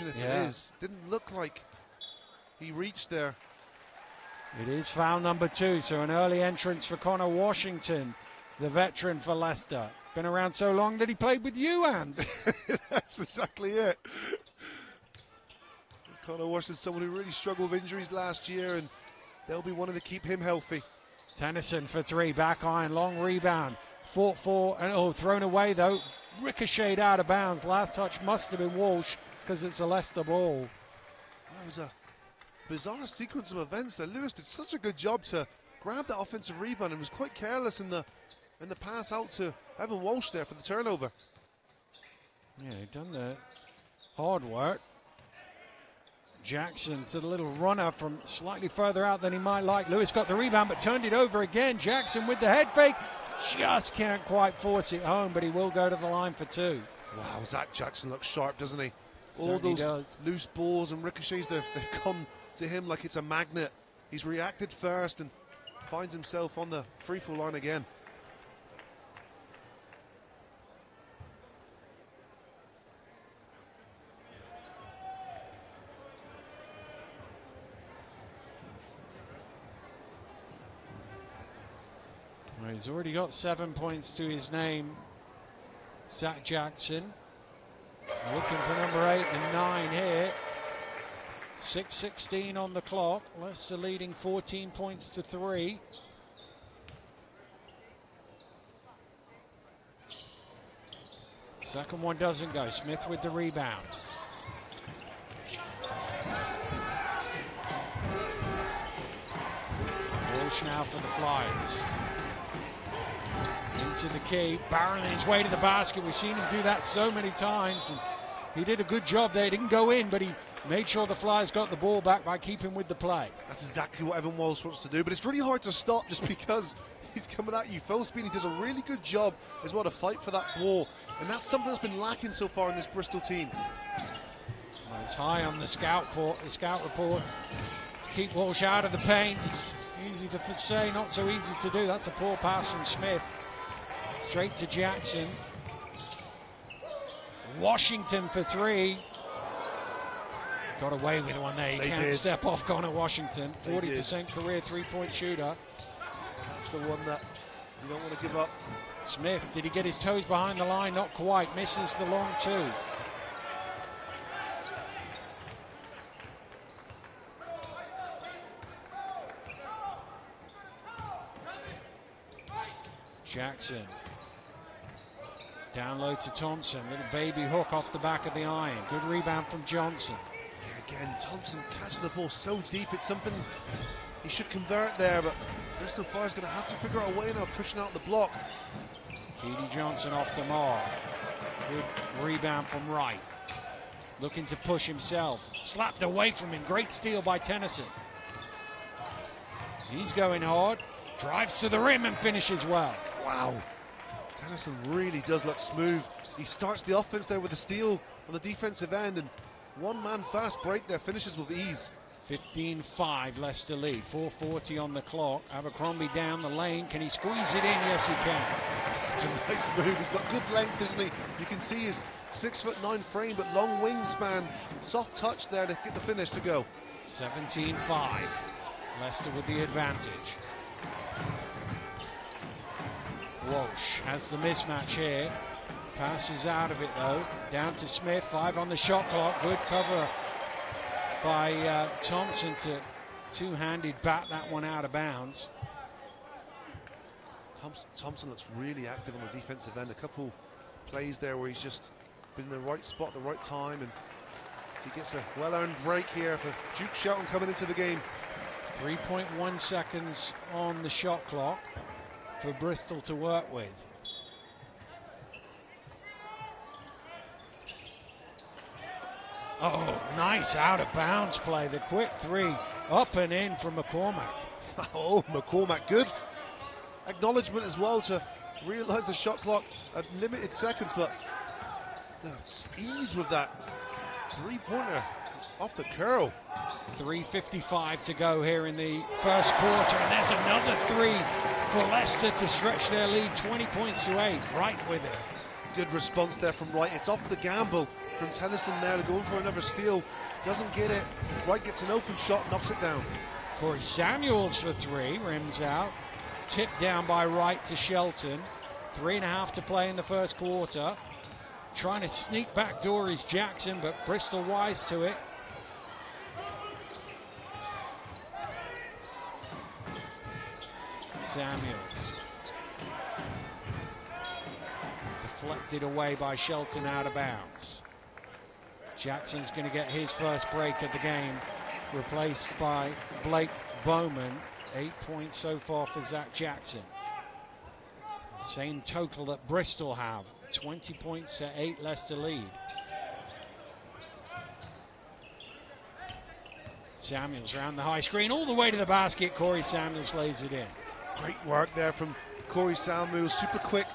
If it is, didn't look like he reached there. It is foul number 2, so an early entrance for Connor Washington, the veteran for Leicester. Been around so long that he played with you, and that's exactly it. Connor Washington, someone who really struggled with injuries last year, and they'll be wanting to keep him healthy. Tennyson for 3, back iron, long rebound, fought for, and thrown away though, ricocheted out of bounds. Last touch must have been Walsh because it's a Leicester ball. That was a bizarre sequence of events there. Lewis did such a good job to grab that offensive rebound and was quite careless in the pass out to Evan Walsh there for the turnover. Yeah, he'd done the hard work. Jackson to the little runner from slightly further out than he might like. Lewis got the rebound but turned it over again. Jackson with the head fake. Just can't quite force it home, but he will go to the line for 2. Wow, Zach Jackson looks sharp, doesn't he? Certainly all those does. Loose balls and ricochets, they've come to him like it's a magnet. He's reacted first and finds himself on the free throw line again. Well, he's already got 7 points to his name, Zach Jackson. Looking for number 8 and 9 here. 6:16 on the clock. Leicester leading 14 points to 3. Second one doesn't go. Smith with the rebound. Walsh now for the Flyers. Into the key, barreling his way to the basket. We've seen him do that so many times, and he did a good job there. He didn't go in, but he made sure the Flyers got the ball back by keeping with the play. That's exactly what Evan Walsh wants to do, but it's really hard to stop just because he's coming at you full speed. He does a really good job as well to fight for that ball, and that's something that's been lacking so far in this Bristol team. Well, it's high on the scout report. Keep Walsh out of the paint. It's easy to say, not so easy to do. That's a poor pass from Smith. Straight to Jackson. Washington for 3. Got away with one there. You can't step off Connor Washington. 40% career three-point shooter. That's the one that you don't want to give up. Smith, did he get his toes behind the line? Not quite. Misses the long 2. Jackson. Down low to Thompson. Little baby hook off the back of the iron. Good rebound from Johnson. Yeah, again, Thompson catching the ball so deep. It's something he should convert there, but Bristol Fire's going to have to figure out a way now, pushing out the block. Keedy Johnson off the mark. Good rebound from Wright. Looking to push himself. Slapped away from him. Great steal by Tennyson. He's going hard. Drives to the rim and finishes well. Wow. Tennyson really does look smooth. He starts the offense there with a steal on the defensive end, and one-man fast break there, finishes with ease. 15-5 Leicester lead. 4:40 on the clock. Abercrombie down the lane. Can he squeeze it in? Yes, he can. It's a nice move. He's got good length, isn't he? You can see his 6'9" frame, but long wingspan. Soft touch there to get the finish to go. 17-5. Leicester with the advantage. Walsh has the mismatch here. Passes out of it though. Down to Smith. 5 on the shot clock. Good cover by Thompson to two-handed bat that one out of bounds. Thompson looks really active on the defensive end. A couple plays there where he's just been in the right spot at the right time, and so he gets a well-earned break here for Duke Shelton coming into the game. 3.1 seconds on the shot clock for Bristol to work with. Oh, nice out of bounds play. The quick 3 up and in from McCormack. Oh, McCormack, good acknowledgement as well to realise the shot clock at limited seconds, but the ease with that three-pointer off the curl. 3:55 to go here in the first quarter, and there's another 3 for Leicester to stretch their lead 20 points to 8. Wright with it. Good response there from Wright. It's off the gamble from Tennyson there, going for another steal. Doesn't get it. Wright gets an open shot, knocks it down. Corey Samuels for three, rims out. Tipped down by Wright to Shelton. 3.5 to play in the first quarter. Trying to sneak back door is Jackson, but Bristol wise to it. Samuels. Deflected away by Shelton out of bounds. Jackson's going to get his first break of the game, replaced by Blake Bowman. 8 points so far for Zach Jackson. Same total that Bristol have. 20 points to 8 Leicester lead. Samuels around the high screen, all the way to the basket. Corey Samuels lays it in. Great work there from Corey Samuels. Super quick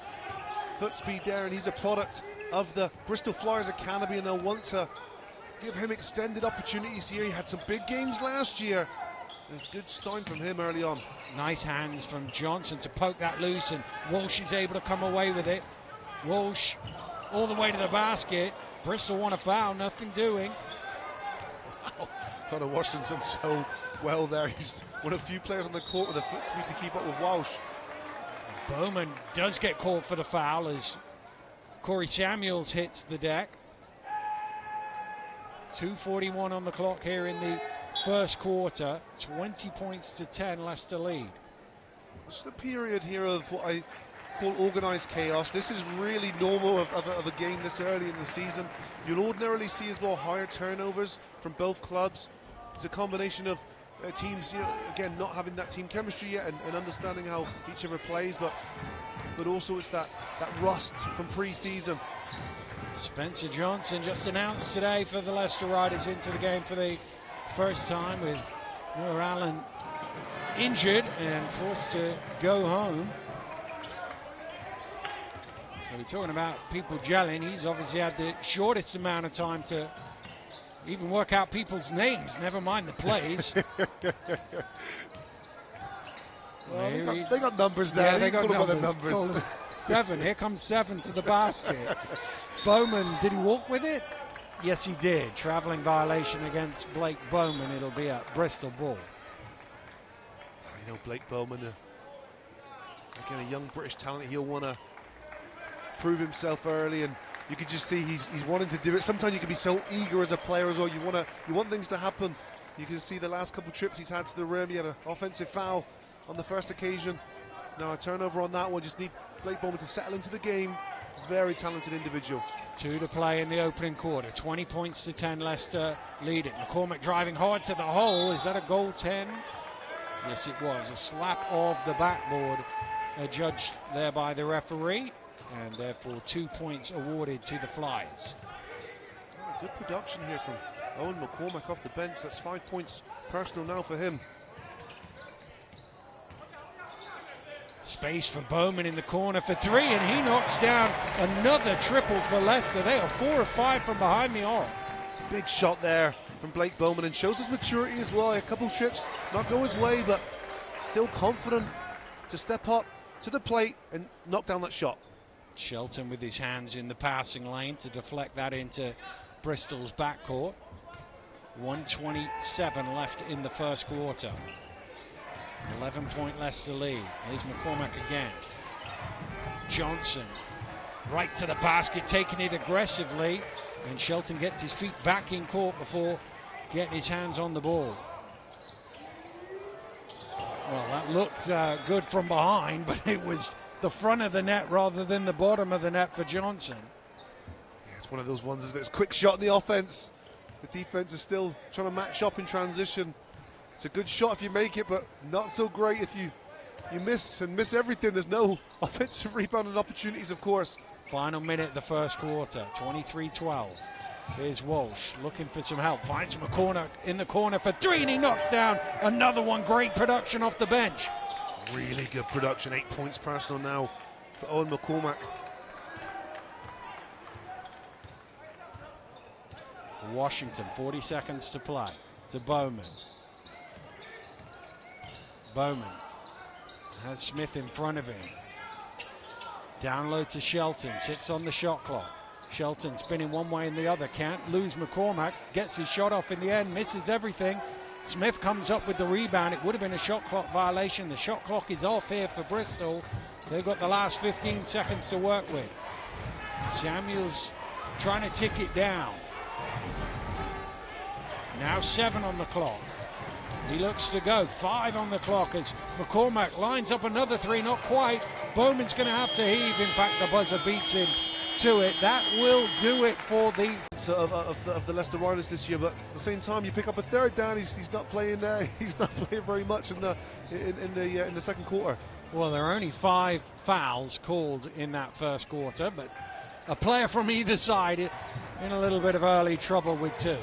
foot speed there, and he's a product of the Bristol Flyers Academy, and they'll want to give him extended opportunities here. He had some big games last year. A good sign from him early on. Nice hands from Johnson to poke that loose, and Walsh is able to come away with it. Walsh all the way to the basket. Bristol want a foul, nothing doing. Wow. Connor Washington so well there. He's one of the few players on the court with a foot speed to keep up with Walsh. Bowman does get called for the foul as Corey Samuels hits the deck. 2:41 on the clock here in the first quarter. 20 points to 10 Leicester lead. It's the period here of what I call organised chaos. This is really normal of a game this early in the season. You'll ordinarily see as well higher turnovers from both clubs. It's a combination of teams, again, not having that team chemistry yet and understanding how each other plays, but also it's that rust from pre-season. Spencer Johnson just announced today for the Leicester Riders into the game for the first time, with Noah Allen injured and forced to go home. So we're talking about people gelling. He's obviously had the shortest amount of time to even work out people's names, never mind the plays. Well, they got numbers there. Yeah, they got numbers. Numbers. 7. Here comes 7 to the basket. Bowman, did he walk with it? Yes, he did. Traveling violation against Blake Bowman. It'll be a Bristol ball. You know, Blake Bowman, again, a young British talent. He'll want to prove himself early, and you can just see he's wanting to do it. Sometimes you can be so eager as a player as well. You want things to happen. You can see the last couple of trips he's had to the rim. He had an offensive foul on the first occasion. Now a turnover on that one. Just need Blake Bowman to settle into the game. Very talented individual. 2 to play in the opening quarter. 20 points to 10 Leicester lead it. McCormack driving hard to the hole. Is that a goal 10? Yes, it was. A slap of the backboard judged there by the referee, and therefore 2 points awarded to the Flyers. Good production here from Owen McCormack off the bench. That's 5 points personal now for him. Space for Bowman in the corner for 3, and he knocks down another triple for Leicester. They are 4 of 5 from behind the arc. Big shot there from Blake Bowman, and shows his maturity as well. A couple trips not go his way, but still confident to step up to the plate and knock down that shot. Shelton with his hands in the passing lane to deflect that into Bristol's backcourt. 1:27 left in the first quarter. 11-point Leicester lead. Here's McCormack again. Johnson right to the basket, taking it aggressively, and Shelton gets his feet back in court before getting his hands on the ball. Well, that looked good from behind, but it was the front of the net rather than the bottom of the net for Johnson. Yeah, it's one of those ones, isn't it? It's a quick shot in the offense. The defense is still trying to match up in transition. It's a good shot if you make it, but not so great if you miss everything. There's no offensive rebounding opportunities, of course. Final minute of the first quarter, 23-12. Here's Walsh looking for some help. Finds McCormack in the corner for 3, and he knocks down another one. Great production off the bench. Really good production. 8 points personal now for Owen McCormack. Washington, 40 seconds to play. To Bowman. Bowman has Smith in front of him. Down low to Shelton, 6 on the shot clock. Shelton spinning one way and the other, can't lose McCormack, gets his shot off in the end, misses everything. Smith comes up with the rebound. It would have been a shot clock violation. The shot clock is off here for Bristol. They've got the last 15 seconds to work with. Samuels trying to tick it down. Now 7 on the clock. He looks to go. 5 on the clock as McCormack lines up another 3, not quite. Bowman's going to have to heave. In fact, the buzzer beats him to it. That will do it for the of the Leicester Riders this year. But at the same time, you pick up a third down. He's not playing there. He's not playing very much in the second quarter. Well, there are only 5 fouls called in that first quarter, but a player from either side in a little bit of early trouble with 2.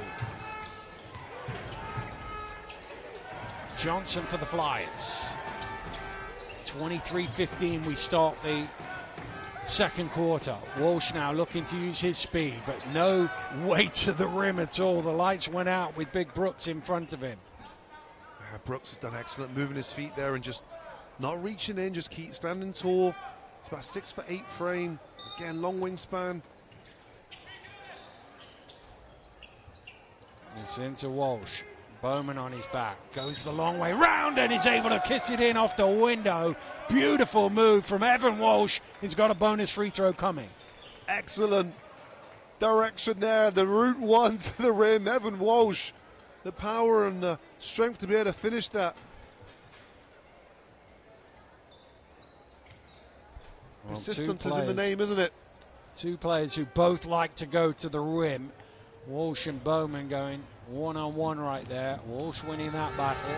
Johnson for the Flyers. 23-15 we start the second quarter. Walsh now looking to use his speed, but no weight to the rim at all. The lights went out with Big Brooks in front of him. Brooks has done excellent moving his feet there and just not reaching in, just keep standing tall. It's about 6'8" frame. Again, long wingspan. It's into Walsh. Bowman on his back, goes the long way round and is able to kiss it in off the window. Beautiful move from Evan Walsh. He's got a bonus free throw coming. Excellent direction there. The route 1 to the rim. Evan Walsh, the power and the strength to be able to finish that. Well, persistence is in the name, isn't it? 2 players who both like to go to the rim. Walsh and Bowman going one-on-one right there. Walsh winning that battle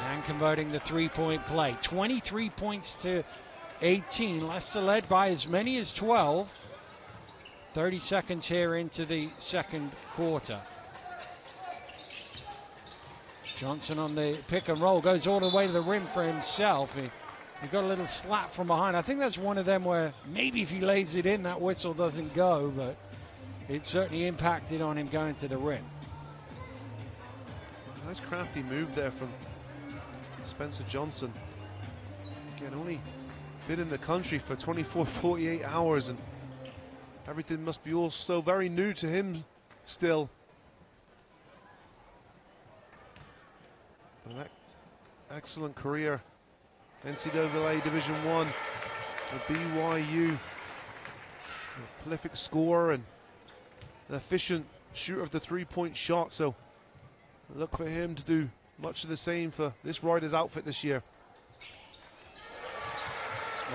and converting the 3-point play. 23 points to 18. Leicester led by as many as 12. 30 seconds here into the second quarter. Johnson on the pick and roll, goes all the way to the rim for himself. He got a little slap from behind. I think that's one of them where maybe if he lays it in, that whistle doesn't go, but it certainly impacted on him going to the rim. Nice crafty move there from Spencer Johnson. Again, only been in the country for 24, 48 hours and everything must be all so very new to him still. But excellent career. NCAA Division I at BYU. A prolific scorer and an efficient shooter of the 3-point shot, so look for him to do much of the same for this Riders outfit this year.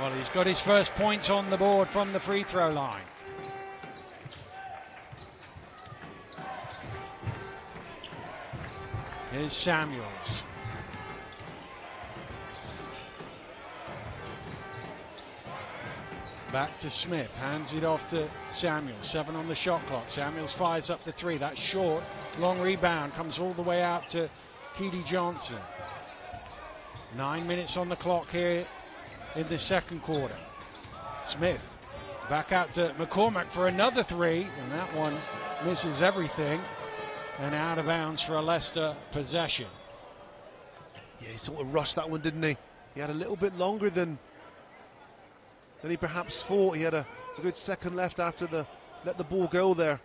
Well, he's got his first points on the board from the free throw line. Here's Samuels. Back to Smith, hands it off to Samuels. 7 on the shot clock. Samuels fires up the 3. That's short. Long rebound comes all the way out to Keedy Johnson. 9 minutes on the clock here in the second quarter. Smith back out to McCormack for another 3, and that one misses everything and out of bounds for a Leicester possession. Yeah, he sort of rushed that one, didn't he? He had a little bit longer than he perhaps thought. He had a good second left after let the ball go there.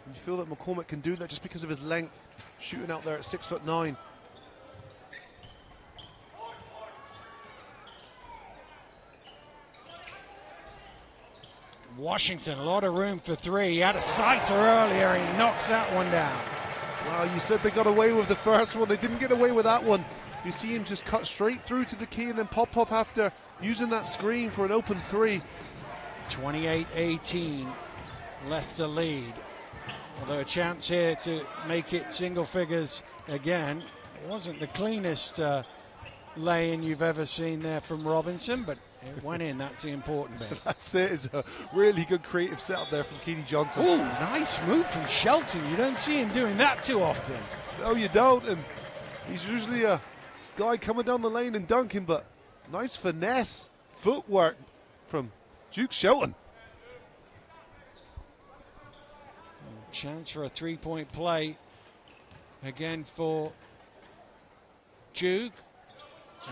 And you feel that McCormack can do that just because of his length, shooting out there at 6'9". Washington, a lot of room for 3. He had a sighter earlier and he knocks that one down. Wow, you said they got away with the first one. They didn't get away with that one. You see him just cut straight through to the key and then pop up after using that screen for an open 3. 28-18, Leicester lead. Although a chance here to make it single figures again. It wasn't the cleanest lay-in you've ever seen there from Robinson, but it went in. That's the important bit. That's it. It's a really good creative setup there from Keedy Johnson. Oh, nice move from Shelton. You don't see him doing that too often. No, you don't. And he's usually a guy coming down the lane and dunking, but nice finesse footwork from Duke Shelton. Chance for a 3-point play again for Duke,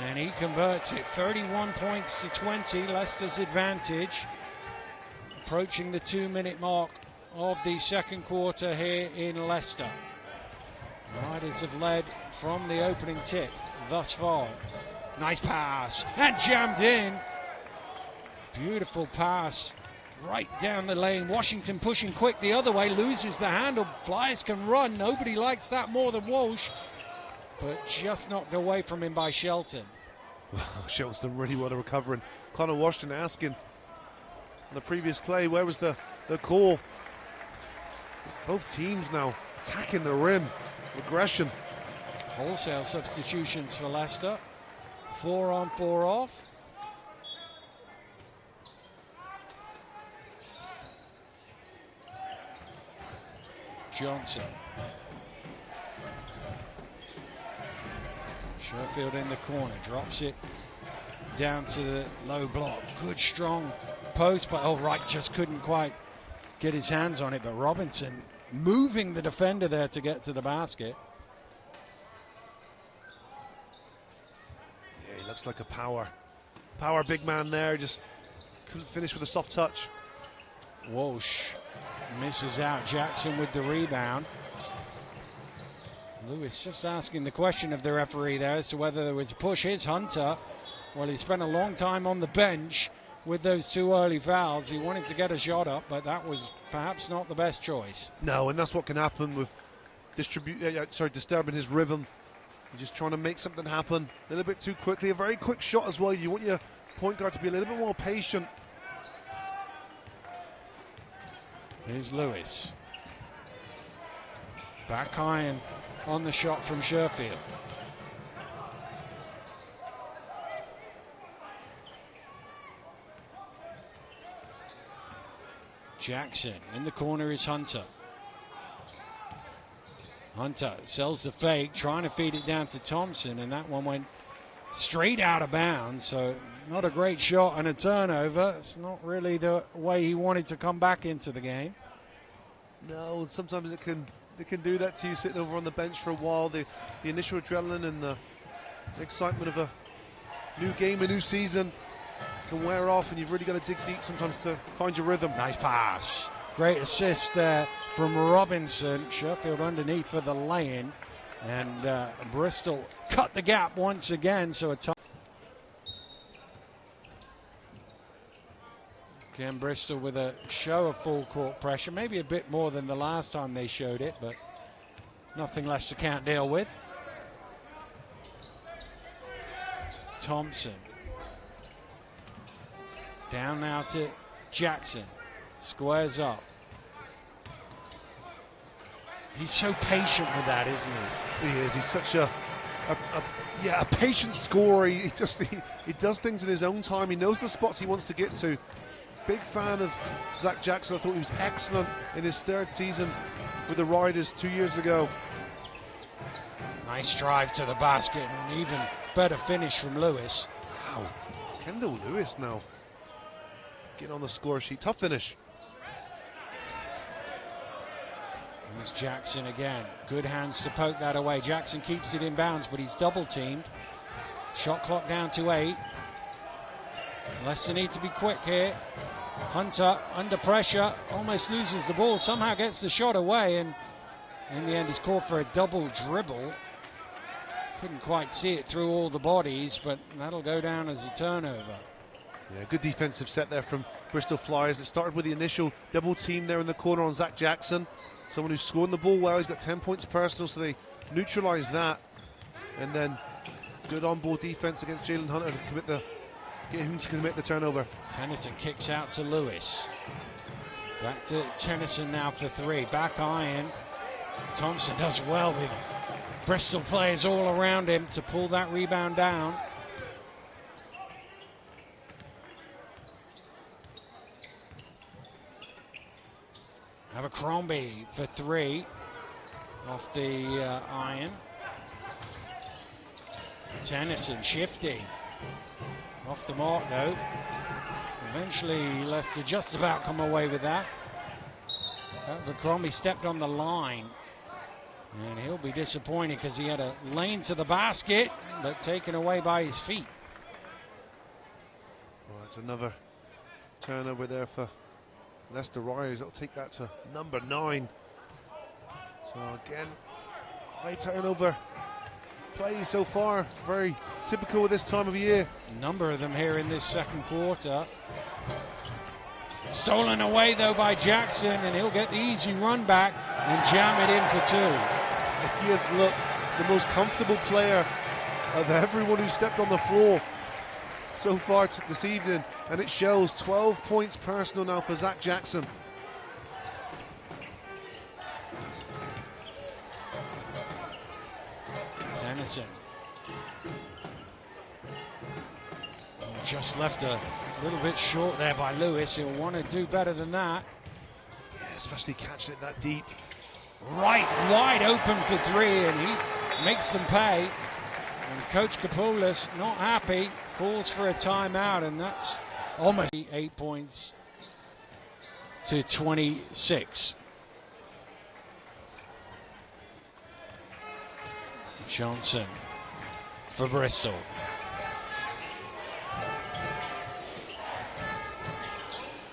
and he converts it. 31 points to 20, Leicester's advantage. approaching the 2-minute mark of the second quarter here in Leicester. Riders have led from the opening tip thus far. Nice pass and jammed in. Beautiful pass right down the lane. Washington pushing quick the other way, loses the handle. Flyers can run. Nobody likes that more than Walsh, but just knocked away from him by Shelton. Well, Shelton's done really well to recover, and Connor Washington asking on the previous play, where was the call? Both teams now attacking the rim. Aggression. Wholesale substitutions for Leicester. 4 on, 4 off. Johnson. Sherfield in the corner, drops it down to the low block. Good strong post, but Wright just couldn't quite get his hands on it. But Robinson moving the defender there to get to the basket. Yeah, he looks like a power big man there, just couldn't finish with a soft touch. Walsh misses out. Jackson with the rebound. Lewis just asking the question of the referee there as to whether there was a push. Here's Hunter. Well, he spent a long time on the bench with those 2 early fouls. He wanted to get a shot up, but that was perhaps not the best choice. No, and that's what can happen with disturbing his rhythm. You're just trying to make something happen a little bit too quickly. A very quick shot as well. You want your point guard to be a little bit more patient. Here's Lewis. Back iron on the shot from Sherfield. Jackson in the corner is Hunter. Hunter sells the fake, trying to feed it down to Thompson, and that one went straight out of bounds. So not a great shot and a turnover. It's not really the way he wanted to come back into the game. No, sometimes it can do that to you sitting over on the bench for a while. The initial adrenaline and the excitement of a new game, a new season can wear off, and you've really got to dig deep sometimes to find your rhythm. Nice pass. Great assist there from Robinson. Sherfield underneath for the lay-in, and Bristol cut the gap once again. So a tough. Again, Bristol with a show of full court pressure, maybe a bit more than the last time they showed it, but nothing Leicester can't deal with. Thompson. Down now to Jackson. Squares up. He's so patient with that, isn't he? He is. He's such a patient scorer. He does things in his own time. He knows the spots he wants to get to. Big fan of Zach Jackson. I thought he was excellent in his 3rd season with the Riders 2 years ago. Nice drive to the basket, and an even better finish from Lewis. Wow. Kendall Lewis now getting on the score sheet. Tough finish. There's Jackson again. Good hands to poke that away. Jackson keeps it in bounds, but he's double teamed. Shot clock down to 8. Leicester need to be quick here. Hunter under pressure, almost loses the ball, somehow gets the shot away, and in the end he's called for a double dribble. Couldn't quite see it through all the bodies, but that'll go down as a turnover. Yeah, good defensive set there from Bristol Flyers. It started with the initial double team there in the corner on Zach Jackson, someone who's scoring the ball well. He's got 10 points personal, so they neutralise that, and then good on-ball defense against Jalen Hunter to get him to commit the turnover. Tennyson kicks out to Lewis. Back to Tennyson now for 3. Back iron. Thompson does well with Bristol players all around him to pull that rebound down. Abercrombie for 3 off the iron. Tennyson shifting. Off the mark though. Eventually Leicester just about come away with that. Abercrombie stepped on the line, and he'll be disappointed because he had a lane to the basket, but taken away by his feet. Well, that's another turnover there for Leicester Riders. That'll take that to number 9. So again, high turnover plays so far, very typical of this time of year. A number of them here in this second quarter. Stolen away though by Jackson, and he'll get the easy run back and jam it in for 2. He has looked the most comfortable player of everyone who stepped on the floor so far this evening, and it shows. 12 points personal now for Zach Jackson. Tennyson just left a little bit short there by Lewis. He'll want to do better than that. Yeah, especially catching it that deep. Right, wide open for 3, and he makes them pay. And Coach Kapoulis not happy, calls for a timeout, and that's almost 8 points to 26. Johnson for Bristol.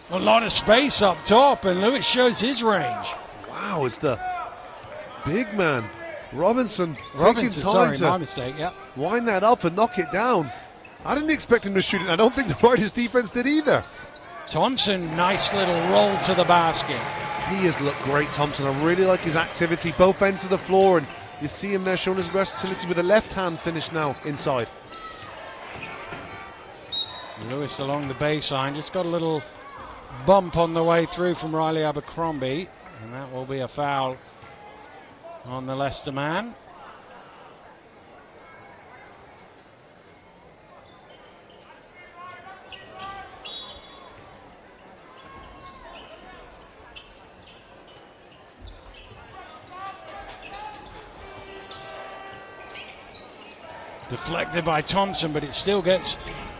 A lot of space up top, and Lewis shows his range. Wow, it's the big man, Robinson taking time sorry, to my mistake, yep. wind that up and knock it down. I didn't expect him to shoot it. I don't think the Riders defense did either. Thompson, nice little roll to the basket. He has looked great, Thompson. I really like his activity, both ends of the floor, and you see him there showing his versatility with a left-hand finish now inside. Lewis along the baseline, just got a little bump on the way through from Riley Abercrombie, and that will be a foul on the Leicester man. Deflected by Thompson, but it still gets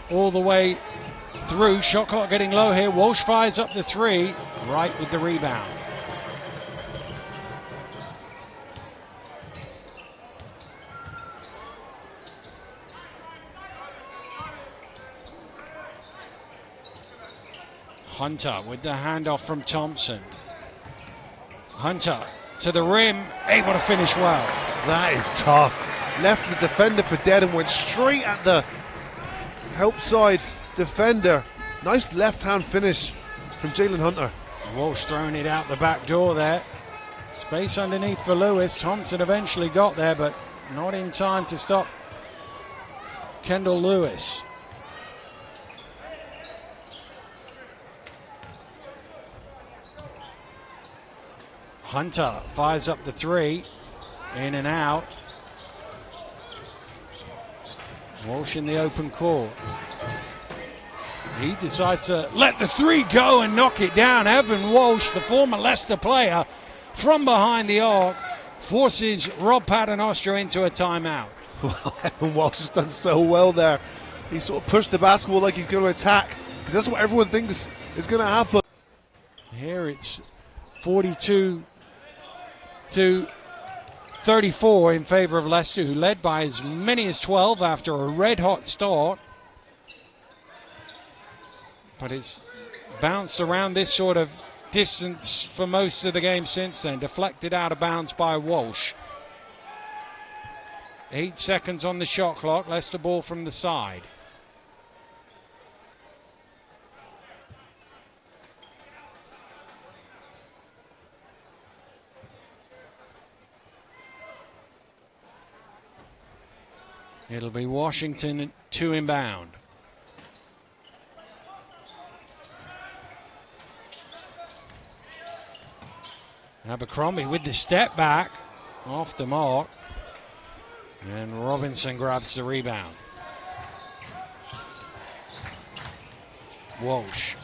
all the way through. Shot clock getting low here. Walsh fires up the 3. Wright with the rebound. Hunter with the handoff from Thompson. Hunter to the rim, able to finish well. That is tough. Left the defender for dead and went straight at the help side defender. Nice left-hand finish from Jalen Hunter. Walsh throwing it out the back door there. Space underneath for Lewis. Thompson eventually got there, but not in time to stop Kendall Lewis. Hunter fires up the 3. In and out. Walsh in the open court. He decides to let the 3 go and knock it down. Evan Walsh, the former Leicester player, from behind the arc, forces Rob Paternoster into a timeout. Well, Evan Walsh has done so well there. He sort of pushed the basketball like he's going to attack, because that's what everyone thinks is going to happen. Here it's 42 to 34 in favor of Leicester, who led by as many as 12 after a red-hot start. But it's bounced around this sort of distance for most of the game since then. Deflected out of bounds by Walsh. 8 seconds on the shot clock. Leicester ball from the side. It'll be Washington to inbound. Abercrombie with the step back, off the mark. And Robinson grabs the rebound. Walsh.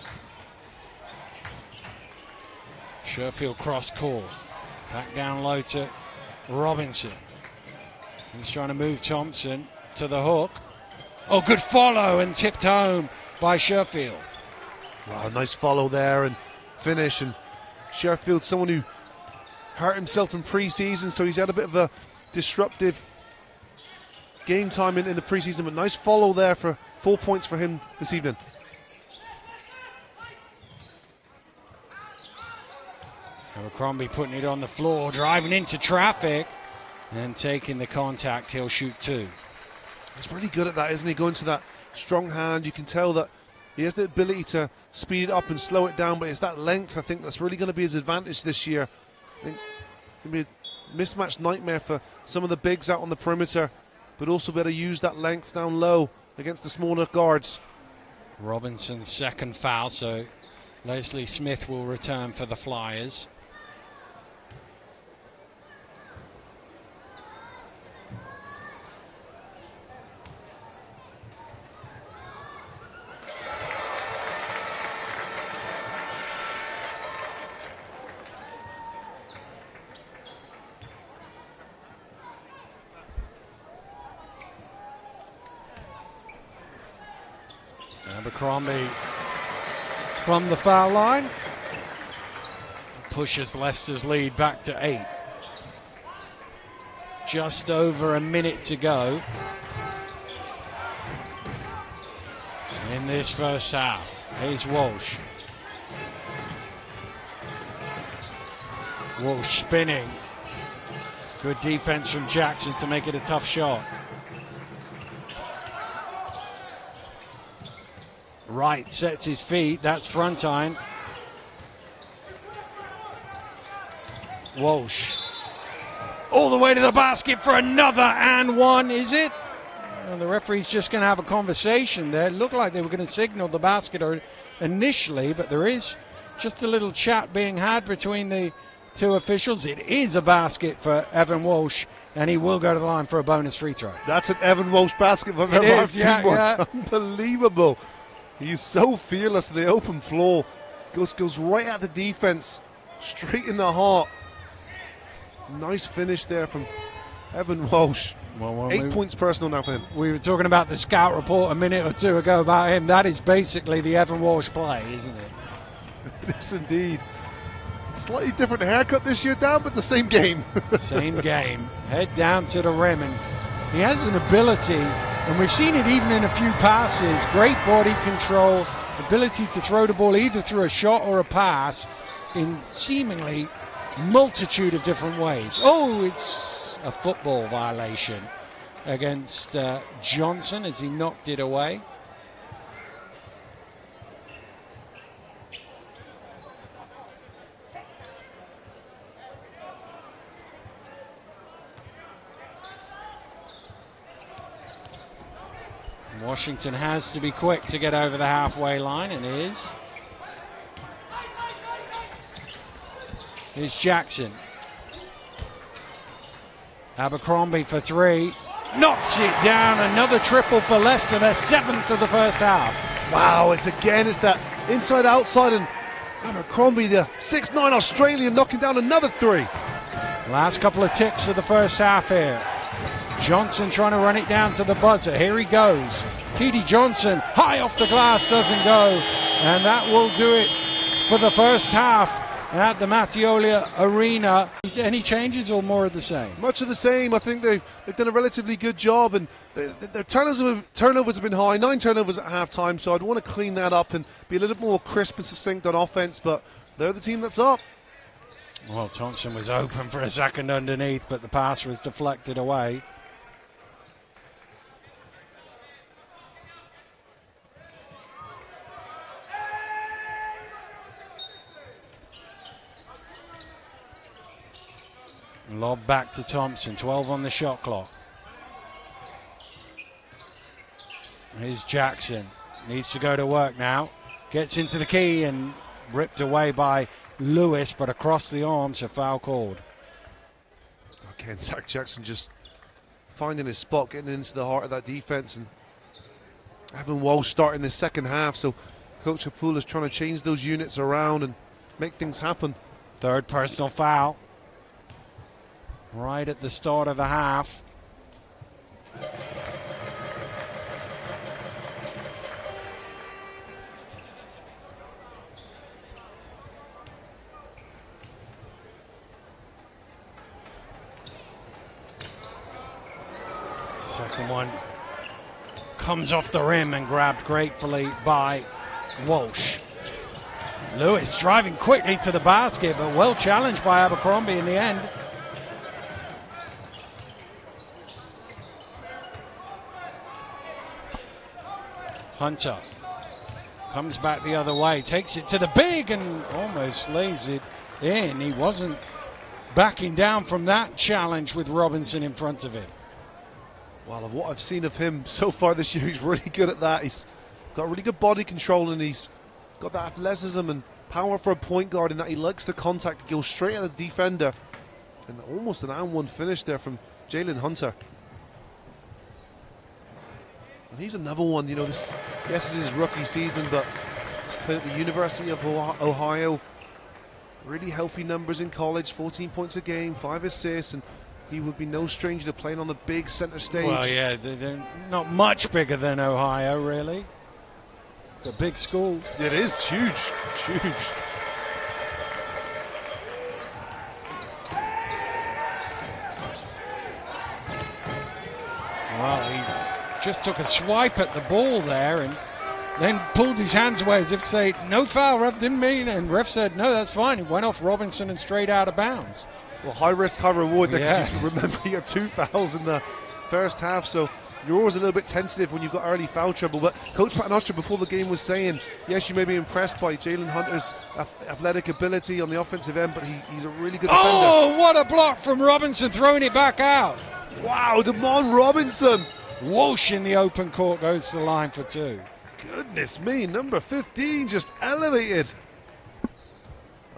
Sherfield cross court. Back down low to Robinson. He's trying to move Thompson to the hook. Oh, good follow and tipped home by Sherfield. Wow, nice follow there and finish. And Sherfield, someone who hurt himself in pre-season, so he's had a bit of a disruptive game time in the pre-season, but nice follow there for 4 points for him this evening. Abercrombie putting it on the floor, driving into traffic and taking the contact. He'll shoot 2. He's really good at that, isn't he? Going to that strong hand. You can tell that he has the ability to speed it up and slow it down, but it's that length, I think, that's really going to be his advantage this year. I think it can be a mismatch nightmare for some of the bigs out on the perimeter, but also better use that length down low against the smaller guards. Robinson's second foul, so Leslie Smith will return for the Flyers. Abercrombie from the foul line pushes Leicester's lead back to 8. Just over a minute to go in this first half. Here's Walsh. Walsh spinning. Good defense from Jackson to make it a tough shot. Wright sets his feet. That's Frontine. Walsh. All the way to the basket for another and one, is it? Well, the referee's just going to have a conversation there. It looked like they were going to signal the basket initially, but there is just a little chat being had between the two officials. It is a basket for Evan Walsh, and he will go to the line for a bonus free throw. That's an Evan Walsh basket if I've seen one. Yeah. Unbelievable. He's so fearless in the open floor. Goes right at the defense, straight in the heart. Nice finish there from Evan Walsh. Well, 8 points personal now for him. We were talking about the scout report a minute or two ago about him. That is basically the Evan Walsh play, isn't it? It is indeed. Slightly different haircut this year, Dan, but the same game. Same game. Head down to the rim, and he has an ability, and we've seen it even in a few passes. Great body control, ability to throw the ball either through a shot or a pass in seemingly multitude of different ways. Oh, it's a football violation against Johnson as he knocked it away. Washington has to be quick to get over the halfway line, and is. Here's Jackson. Abercrombie for 3. Knocks it down. Another triple for Leicester. Their 7th of the first half. Wow, it's that inside-outside, and Abercrombie, the 6'9" Australian, knocking down another 3. Last couple of ticks of the first half here. Johnson trying to run it down to the buzzer. Here he goes. Keedy Johnson, high off the glass, doesn't go. And that will do it for the first half at the Mattioli Arena. Any changes or more of the same? Much of the same. I think they've done a relatively good job, and their turnovers have been high. 9 turnovers at halftime, so I'd want to clean that up and be a little more crisp and succinct on offense, but they're the team that's up. Well, Thompson was open for a second underneath, but the pass was deflected away. Lob back to Thompson, 12 on the shot clock. Here's Jackson, needs to go to work now. Gets into the key and ripped away by Lewis, but across the arms, a foul called. Again, Zach Jackson just finding his spot, getting into the heart of that defense, and Evan Walsh starting the second half, so Coach Apul is trying to change those units around and make things happen. Third personal foul. Right at the start of the half. Second one comes off the rim and grabbed gratefully by Walsh. Lewis driving quickly to the basket, but well challenged by Abercrombie in the end. Hunter comes back the other way, takes it to the big and almost lays it in. He wasn't backing down from that challenge with Robinson in front of him. Well, of what I've seen of him so far this year, he's really good at that. He's got really good body control and he's got that athleticism and power for a point guard in that he likes the contact, go straight at the defender. And almost an and one finish there from Jalen Hunter. And he's another one, you know, this is his rookie season, but played at the University of Ohio. Really healthy numbers in college, 14 points a game, 5 assists, and he would be no stranger to playing on the big center stage. Well, yeah, they're not much bigger than Ohio, really. It's a big school. It is huge, huge. Well, he just took a swipe at the ball there and then pulled his hands away as if to say, no foul, ref, didn't mean. And ref said, no, that's fine. He went off Robinson and straight out of bounds. Well, high risk, high reward there, Yeah. because you remember he had 2 fouls in the first half, so you're always a little bit tentative when you've got early foul trouble. But Coach Paternoster before the game was saying, yes, you may be impressed by Jalen Hunter's athletic ability on the offensive end, but he's a really good defender. Oh, what a block from Robinson, throwing it back out. Wow, Damon Robinson. Whoosh, in the open court, goes to the line for 2. Goodness me, number 15 just elevated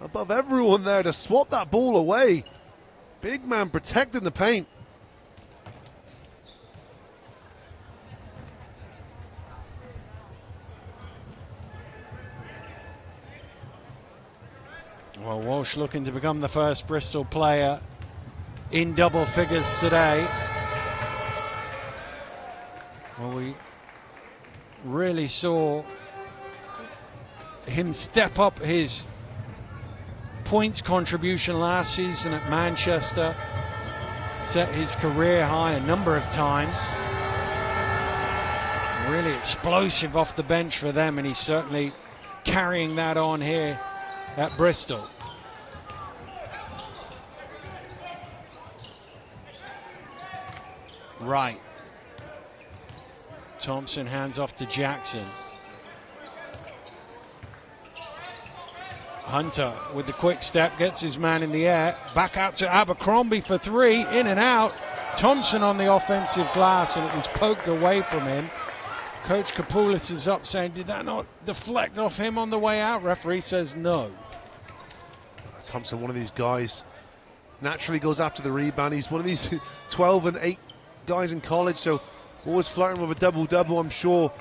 above everyone there to swat that ball away. Big man protecting the paint. Well, Walsh looking to become the first Bristol player in double figures today. Well, we really saw him step up his points contribution last season at Manchester, set his career high a number of times. Really explosive off the bench for them, and he's certainly carrying that on here at Bristol. Wright. Thompson hands off to Jackson. Hunter with the quick step, gets his man in the air. Back out to Abercrombie for 3, in and out. Thompson on the offensive glass, and it was poked away from him. Coach Kapoulis is up saying, did that not deflect off him on the way out? Referee says no. Thompson, one of these guys, naturally goes after the rebound. He's one of these 12 and 8 guys in college, so always flirting with a double-double, I'm sure.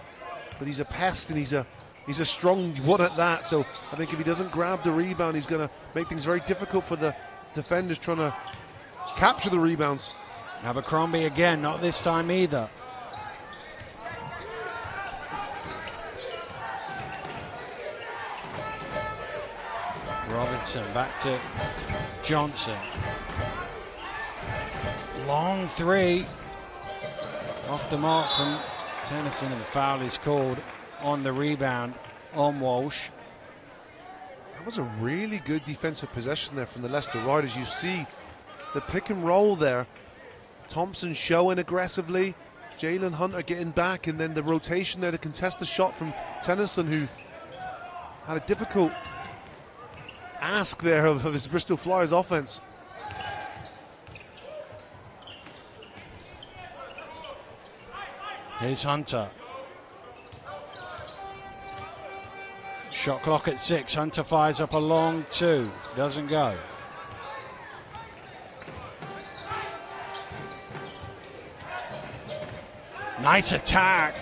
But he's a pest, and he's a strong one at that. So I think if he doesn't grab the rebound, he's going to make things very difficult for the defenders trying to capture the rebounds. Abercrombie again, not this time either. Robinson back to Johnson. Long 3 off the mark from Tennyson, and the foul is called on the rebound on Walsh. That was a really good defensive possession there from the Leicester Riders. You see the pick and roll there. Thompson showing aggressively, Jalen Hunter getting back, and then the rotation there to contest the shot from Tennyson, who had a difficult ask there of his Bristol Flyers offense. Here's Hunter. Shot clock at 6. Hunter fires up a long 2. Doesn't go. Nice attack,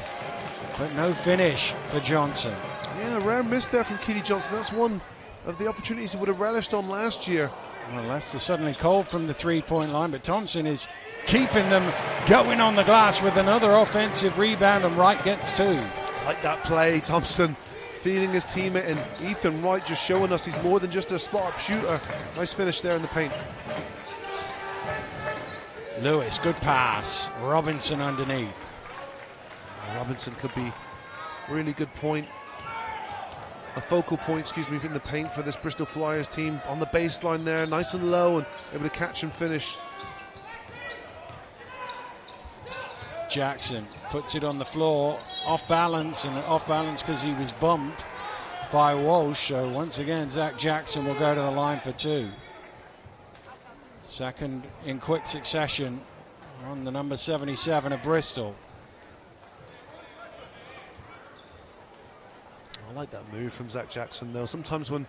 but no finish for Johnson. Yeah, rare miss there from Keely Johnson. That's one of the opportunities he would have relished on last year. Well, Leicester suddenly cold from the 3-point line, but Thompson is keeping them going on the glass with another offensive rebound, and Wright gets 2. Like that play, Thompson feeding his teammate, and Ethan Wright just showing us he's more than just a spot-up shooter. Nice finish there in the paint. Lewis, good pass. Robinson underneath. Robinson could be really good point a focal point, in the paint for this Bristol Flyers team on the baseline there, nice and low and able to catch and finish. Jackson puts it on the floor, off balance because he was bumped by Walsh. So once again, Zach Jackson will go to the line for 2. Second in quick succession on the number 77 of Bristol. I like that move from Zach Jackson though. Sometimes when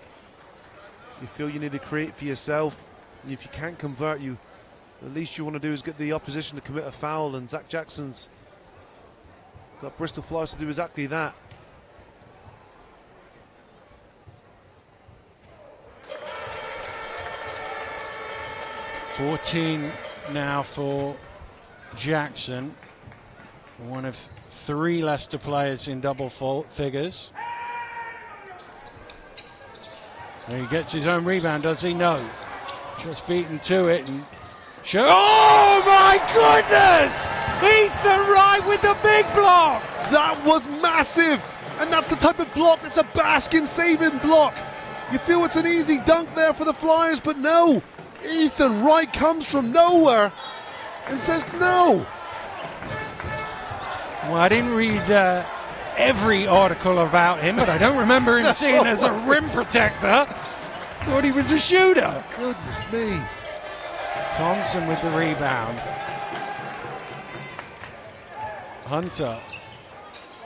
you feel you need to create for yourself, and if you can't convert, the least you want to do is get the opposition to commit a foul, and Zach Jackson's got Bristol Flyers to do exactly that. $14 now for Jackson, one of 3 Leicester players in double figures. And he gets his own rebound, does he? No. Just beaten to it and oh my goodness! Ethan Wright with the big block! That was massive! And that's the type of block that's a basket-saving block. You feel it's an easy dunk there for the Flyers, but no. Ethan Wright comes from nowhere and says no. Well, I didn't read every article about him, but I don't remember him seeing as a rim protector. Thought he was a shooter. Goodness me. Thompson with the rebound. Hunter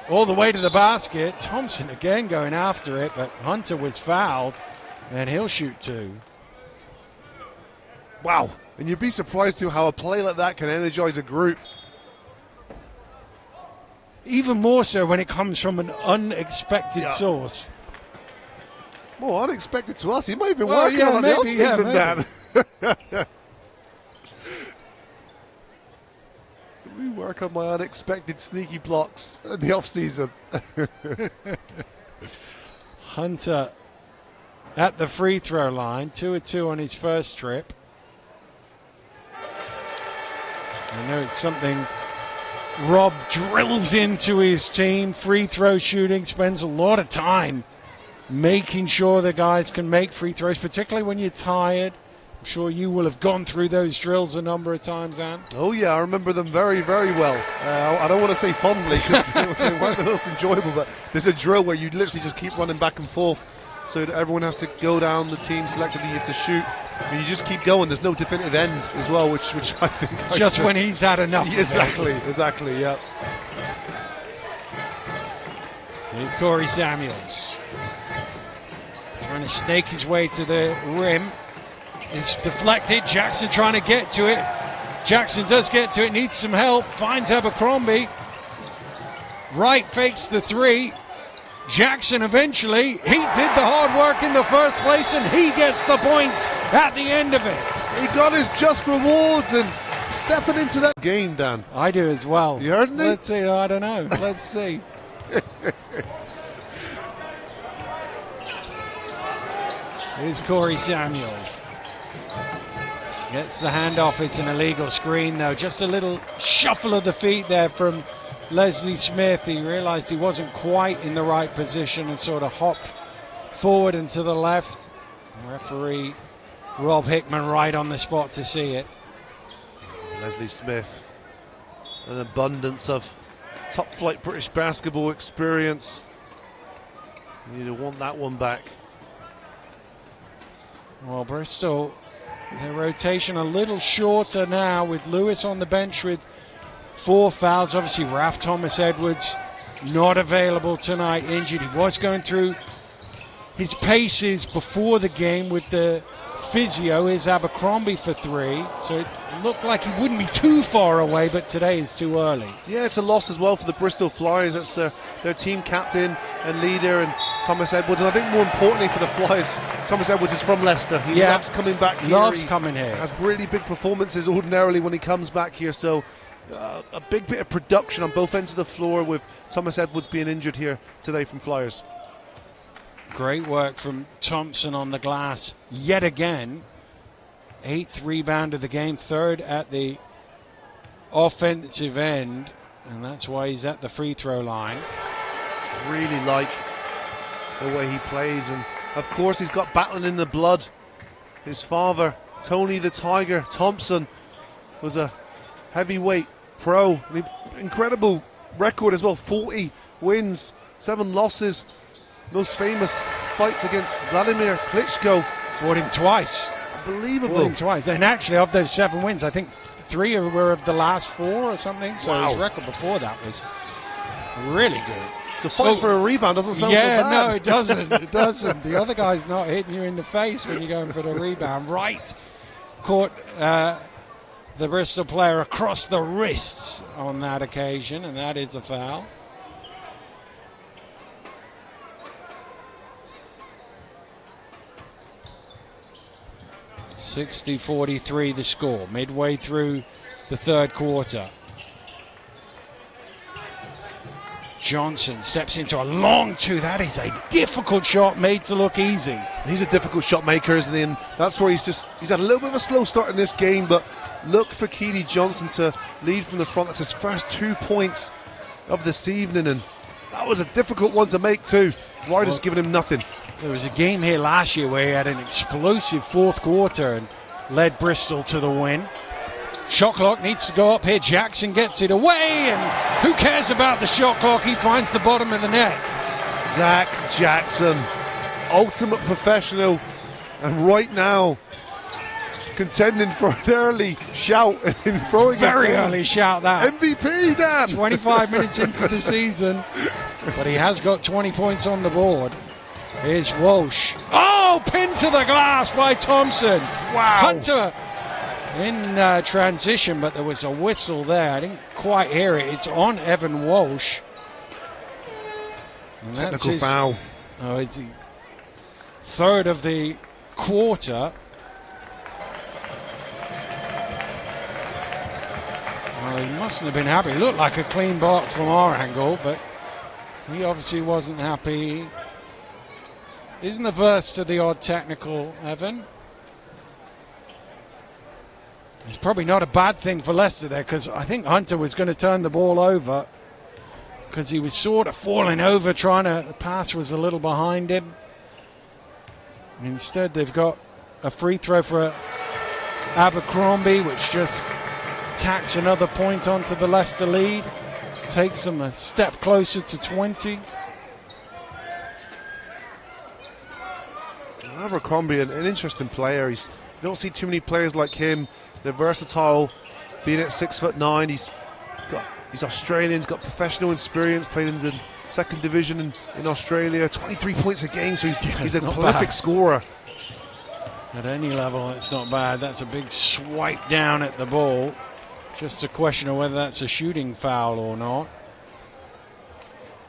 all the way to the basket. Thompson again going after it, but Hunter was fouled, and he'll shoot 2. Wow. And you'd be surprised to how a play like that can energize a group. Even more so when it comes from an unexpected source. Well, unexpected to us. He might have been working on the off-season, Dan. Let me work on my unexpected sneaky blocks in the off-season. Hunter at the free throw line, 2 of 2 on his first trip. I know it's something Rob drills into his team. Free throw shooting, spends a lot of time making sure the guys can make free throws, particularly when you're tired. I'm sure you will have gone through those drills a number of times, Anne. Oh yeah, I remember them very, very well. I don't want to say fondly because they weren't the most enjoyable, but there's a drill where you literally just keep running back and forth so that everyone has to go down the team selectively, you have to shoot. And you just keep going. There's no definitive end as well, which I think just when he's had enough. Exactly, yeah. Here's Corey Samuels trying to snake his way to the rim. It's deflected. Jackson trying to get to it. Jackson does get to it, needs some help, finds Abercrombie. Wright fakes the 3. Jackson eventually, he did the hard work in the first place, and he gets the points at the end of it. He got his just rewards and stepping into that game, Dan. I do as well. You heard me? Let's see, I don't know. Let's see. Here's Corey Samuels. Gets the handoff. It's an illegal screen, though. Just a little shuffle of the feet there from Leslie Smith. He realized he wasn't quite in the right position and sort of hopped forward and to the left. Referee Rob Hickman right on the spot to see it. Leslie Smith, an abundance of top flight British basketball experience. You want that one back. Well, Bristol, their rotation a little shorter now with Lewis on the bench with 4 fouls. Obviously, Ralph Thomas Edwards not available tonight, injured. He was going through his paces before the game with the physio. Is Abercrombie for 3, so it looked like he wouldn't be too far away, but today is too early. Yeah, it's a loss as well for the Bristol Flyers. That's their team captain and leader, and Thomas Edwards. And I think more importantly for the Flyers, Thomas Edwards is from Leicester. He loves coming back here. Loves coming here. Has really big performances ordinarily when he comes back here. So a big bit of production on both ends of the floor with Thomas Edwards being injured here today from Flyers. Great work from Thompson on the glass yet again. 8th rebound of the game, 3rd at the offensive end, and that's why he's at the free throw line. Really like the way he plays, and of course he's got battling in the blood. His father, Tony the Tiger Thompson, was a heavyweight pro, incredible record as well, 40 wins, 7 losses, most famous fights against Vladimir Klitschko. Fought him twice. Unbelievable. Fought him twice. And actually, of those 7 wins, I think 3 were of the last 4 or something. So wow. His record before that was really good. So fighting for a rebound doesn't sound so bad. No, it doesn't. It doesn't. The other guy's not hitting you in the face when you're going for the rebound. Wright caught the Bristol player across the wrists on that occasion, and that is a foul. (60-43) the score, midway through the third quarter. Johnson steps into a long 2. That is a difficult shot made to look easy. He's a difficult shot maker, isn't he? And that's where he's had a little bit of a slow start in this game, but look for Keedy Johnson to lead from the front. That's his first 2 points of this evening, and that was a difficult one to make too. Wright has given him nothing. There was a game here last year where he had an explosive fourth quarter and led Bristol to the win. Shot clock needs to go up here. Jackson gets it away, and who cares about the shot clock? He finds the bottom of the net. Zach Jackson, ultimate professional, and right now contending for an early shout in throwing. Very early shout, that. MVP, Dan. 25 minutes into the season, but he has got 20 points on the board. Here's Walsh. Oh, pinned to the glass by Thompson. Wow. Hunter in transition, but there was a whistle there. I didn't quite hear it. It's on Evan Walsh. And technical foul. Oh, it's the third of the quarter. Well, he mustn't have been happy. It looked like a clean block from our angle, but he obviously wasn't happy. Isn't averse to the odd technical, Evan. It's probably not a bad thing for Leicester there, because I think Hunter was going to turn the ball over because he was sort of falling over, the pass was a little behind him. And instead they've got a free throw for Abercrombie, which just tacks another point onto the Leicester lead, takes them a step closer to 20. Abercrombie, an interesting player. You don't see too many players like him. They're versatile, being at 6'9". He's Australian, he's got professional experience, playing in the second division in Australia, 23 points a game, so he's a prolific scorer. At any level, it's not bad. That's a big swipe down at the ball. Just a question of whether that's a shooting foul or not.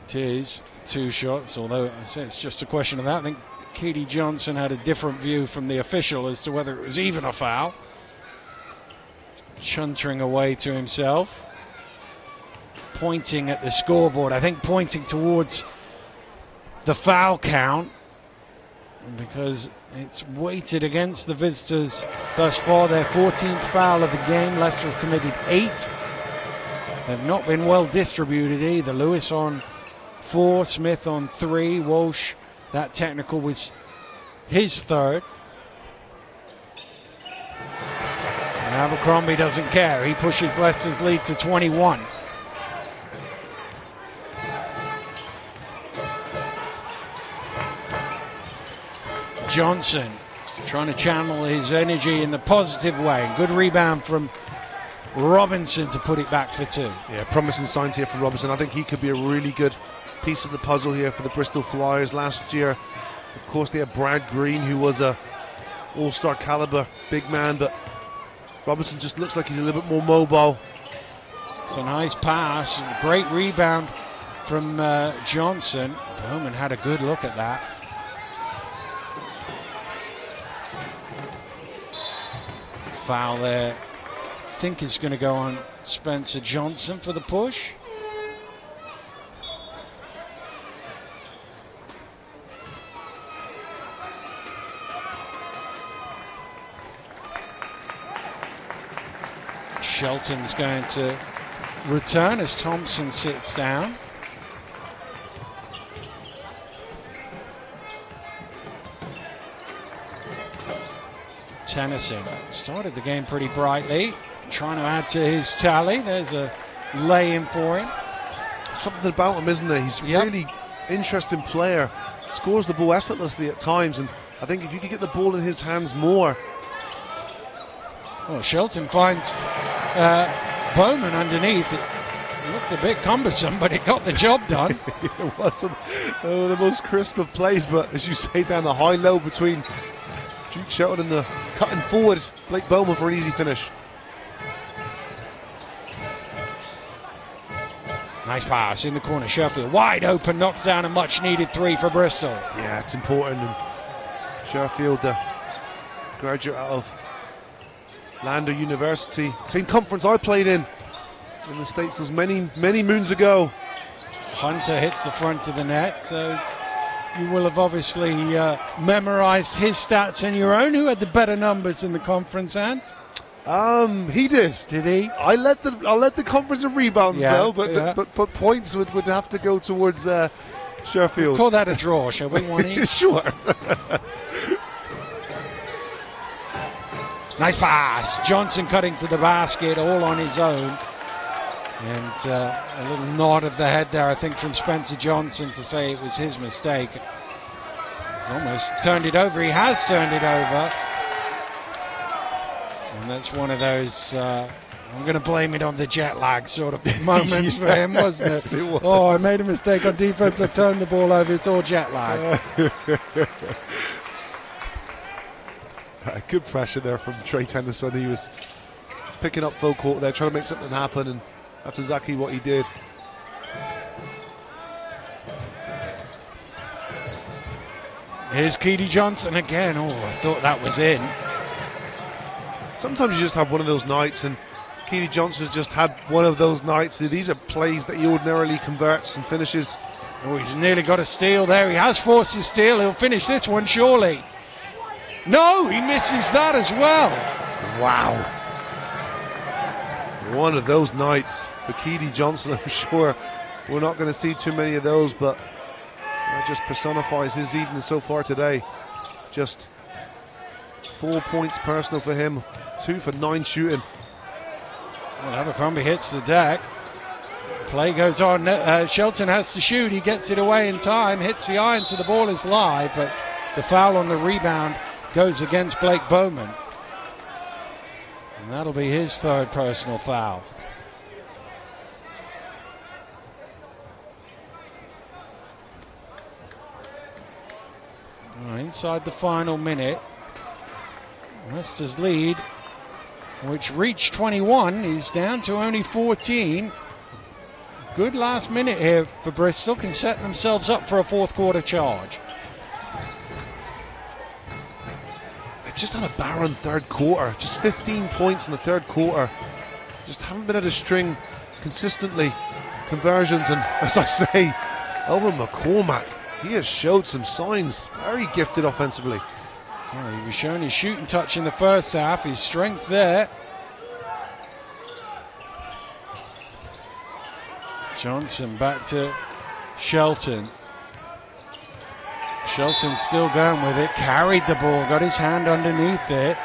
It is 2 shots, although I say it's just a question of that. I think Keedy Johnson had a different view from the official as to whether it was even a foul. Chuntering away to himself, pointing at the scoreboard, I think pointing towards the foul count, because it's weighted against the visitors thus far. Their 14th foul of the game. Leicester have committed 8. They've not been well distributed either. Lewis on 4, Smith on 3, Walsh, that technical was his 3rd. And Abercrombie doesn't care. He pushes Leicester's lead to 21. Johnson trying to channel his energy in the positive way. Good rebound from Robinson to put it back for 2. Yeah, promising signs here from Robinson. I think he could be a really good piece of the puzzle here for the Bristol Flyers. Last year, of course, they had Brad Green, who was a all-star caliber big man, but Robinson just looks like he's a little bit more mobile. It's a nice pass, great rebound from Johnson. Bowman had a good look at that. Foul there. I think it's going to go on Spencer Johnson for the push. Shelton's going to return as Thompson sits down. Tennyson started the game pretty brightly, trying to add to his tally. There's a lay-in for him. Something about him, isn't there? He's really interesting player. Scores the ball effortlessly at times, and I think if you could get the ball in his hands more. Well, Shelton finds Bowman underneath. It looked a bit cumbersome, but it got the job done. It wasn't the most crisp of plays, but as you say, down the high-low between Duke Shelton and the cutting forward Blake Bowman for an easy finish. Nice pass in the corner. Sheffield wide open, knocks down a much needed 3 for Bristol. Yeah, it's important. And Sheffield, the graduate out of Lander University, same conference I played in the States those many moons ago. Hunter hits the front of the net, so you will have obviously memorized his stats on your own. Who had the better numbers in the conference, Ant? He did. Did he? I'll let the conference in rebounds though, but points would have to go towards Sheffield. We'll call that a draw, shall we, Wani? Sure. Nice pass. Johnson cutting to the basket, all on his own. And a little nod of the head there, I think, from Spencer Johnson to say it was his mistake. He's almost turned it over. He has turned it over. And that's one of those, I'm going to blame it on the jet lag sort of moments for him, wasn't it? It was. Oh, I made a mistake on defense. I turned the ball over. It's all jet lag. Good pressure there from Trey Tennyson. He was picking up full court there, trying to make something happen, and that's exactly what he did. Here's Keedy Johnson again. Oh, I thought that was in. Sometimes you just have one of those nights, and Keedy Johnson's just had one of those nights. These are plays that he ordinarily converts and finishes. Oh, he's nearly got a steal there. He has forced his steal. He'll finish this one, surely. No, he misses that as well. Wow. One of those nights for Keedy Johnson. I'm sure we're not going to see too many of those, but that just personifies his evening so far today. Just 4 points personal for him, 2 for 9 shooting. Well, Abercrombie hits the deck. Play goes on. Shelton has to shoot. He gets it away in time, hits the iron, so the ball is live, but the foul on the rebound goes against Blake Bowman. And that'll be his 3rd personal foul. Inside the final minute, Leicester's lead, which reached 21, is down to only 14. Good last minute here for Bristol, can set themselves up for a 4th quarter charge. They've just had a barren 3rd quarter, just 15 points in the 3rd quarter. Just haven't been able to string consistently conversions, and as I say, Elvin McCormack, he has showed some signs, very gifted offensively. Well, he was showing his shooting touch in the first half, his strength there. Johnson back to Shelton. Shelton still going with it, carried the ball, got his hand underneath it.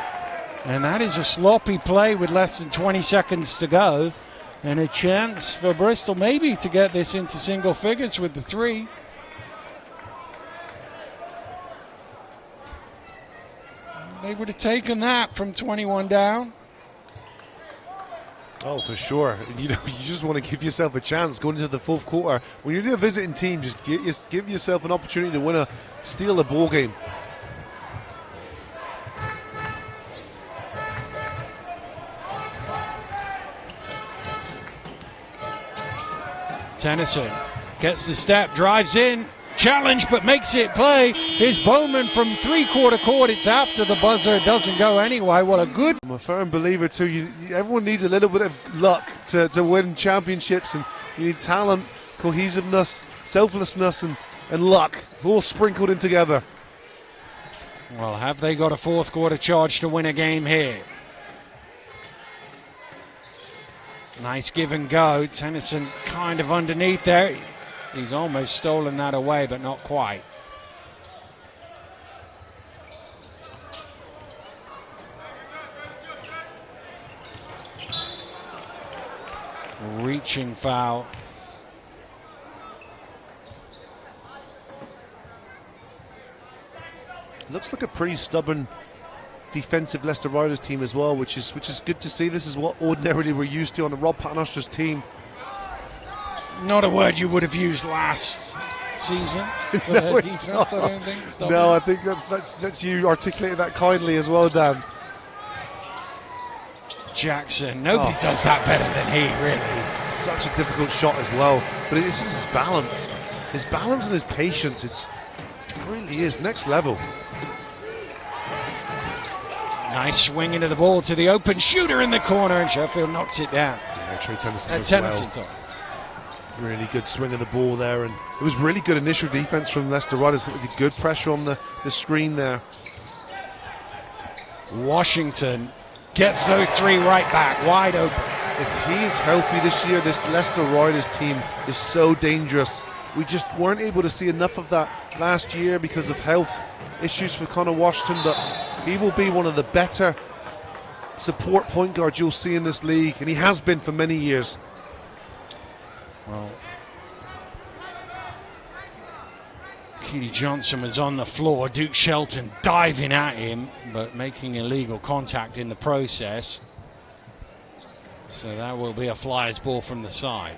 And that is a sloppy play with less than 20 seconds to go. And a chance for Bristol maybe to get this into single figures with the 3. They would have taken that from 21 down. Oh, for sure. You just want to give yourself a chance going into the 4th quarter. When you're a visiting team, just give yourself an opportunity to steal a ball game. Tennyson gets the step, drives in, challenge, but makes it play. Here's Bowman from 3-quarter court. It's after the buzzer. It doesn't go anyway. What a good... I'm a firm believer too. Everyone needs a little bit of luck to win championships, and you need talent, cohesiveness, selflessness, and luck all sprinkled in together. Well, have they got a 4th quarter charge to win a game here? Nice give and go. Tennyson kind of underneath there. He's almost stolen that away, but not quite. reaching foul. Looks like a pretty stubborn defensive Leicester Riders team as well, which is good to see. This is what ordinarily we're used to on the Rob Paternoster's team. Not a word you would have used last season for No, their it's defense, not. I don't think. Stop No, it. I think that's you articulating that kindly as well, Dan. Jackson, nobody does that better than he, really. Such a difficult shot as well, but this is his balance and his patience. It really is next level. Nice swing into the ball to the open shooter in the corner, and Sheffield knocks it down. Yeah, Trey Tennyson as Tennyson, well. Really good swing of the ball there, and it was really good initial defense from Leicester Riders. Good pressure on the screen there. Washington gets those three right back, wide open. If he is healthy this year, this Leicester Riders team is so dangerous. We just weren't able to see enough of that last year because of health issues for Connor Washington, but he will be one of the better support point guards you'll see in this league, and he has been for many years. Well, Keely Johnson was on the floor, Duke Shelton diving at him, but making illegal contact in the process. So that will be a flyer's ball from the side.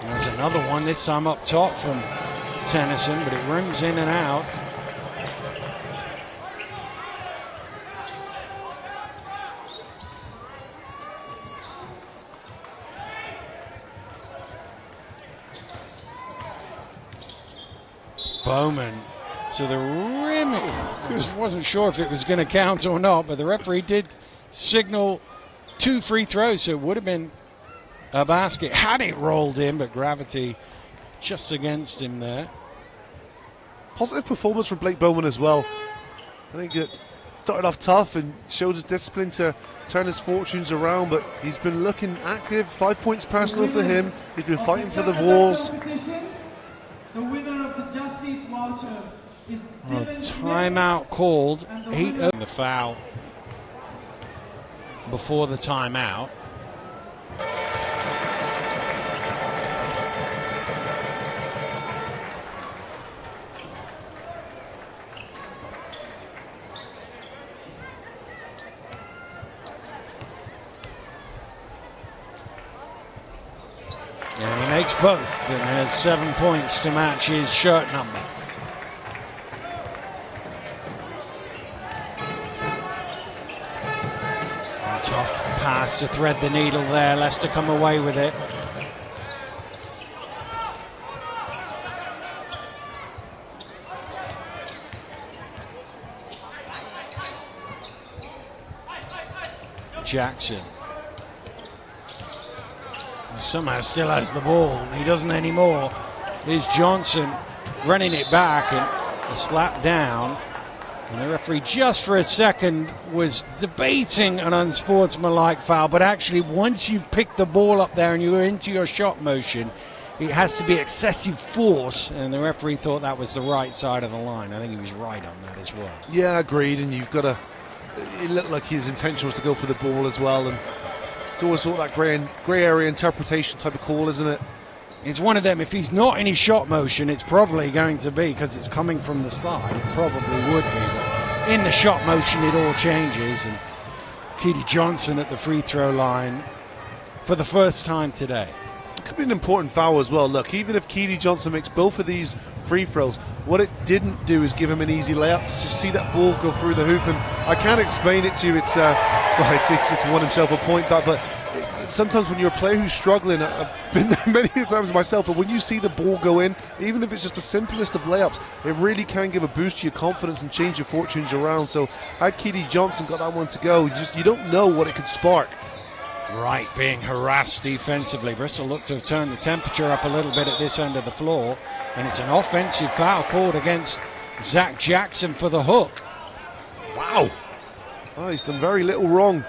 There's another one, this time up top from Tennyson, but it rims in and out. Bowman to the rim. I wasn't sure if it was going to count or not, but the referee did signal 2 free throws, so it would have been a basket had it rolled in, but gravity just against him there. Positive performance from Blake Bowman as well. I think it started off tough and showed his discipline to turn his fortunes around, but he's been looking active. 5 points personal for him. He's been fighting for the walls. The winner of the Just Eat voucher is timeout called. 8 the foul before the timeout. And he makes both and has 7 points to match his shirt number. A tough pass to thread the needle there. Leicester come away with it. Jackson somehow still has the ball. He doesn't anymore. Here's Johnson running it back and a slap down. And the referee just for a second was debating an unsportsmanlike foul, but actually once you pick the ball up there and you're into your shot motion, it has to be excessive force, and the referee thought that was the right side of the line. I think he was right on that as well. Yeah, agreed, and you've got to, it looked like his intention was to go for the ball as well, and it's always sort of that grey area interpretation type of call, isn't it? It's one of them. If he's not in his shot motion, it's probably going to be, because it's coming from the side, it probably would be. But in the shot motion, it all changes. And Keely Johnson at the free throw line for the first time today. It could be an important foul as well. Look, even if Keely Johnson makes both of these free throws, what it didn't do is give him an easy layup. To see that ball go through the hoop, and I can't explain it to you. It's won himself a point back, but sometimes when you're a player who's struggling, I've been there many times myself, but when you see the ball go in, even if it's just the simplest of layups, it really can give a boost to your confidence and change your fortunes around. So had Keely Johnson got that one to go, you don't know what it could spark. Wright being harassed defensively. Bristol look to have turned the temperature up a little bit at this end of the floor, and it's an offensive foul called against Zach Jackson for the hook. Wow. Oh, he's done very little wrong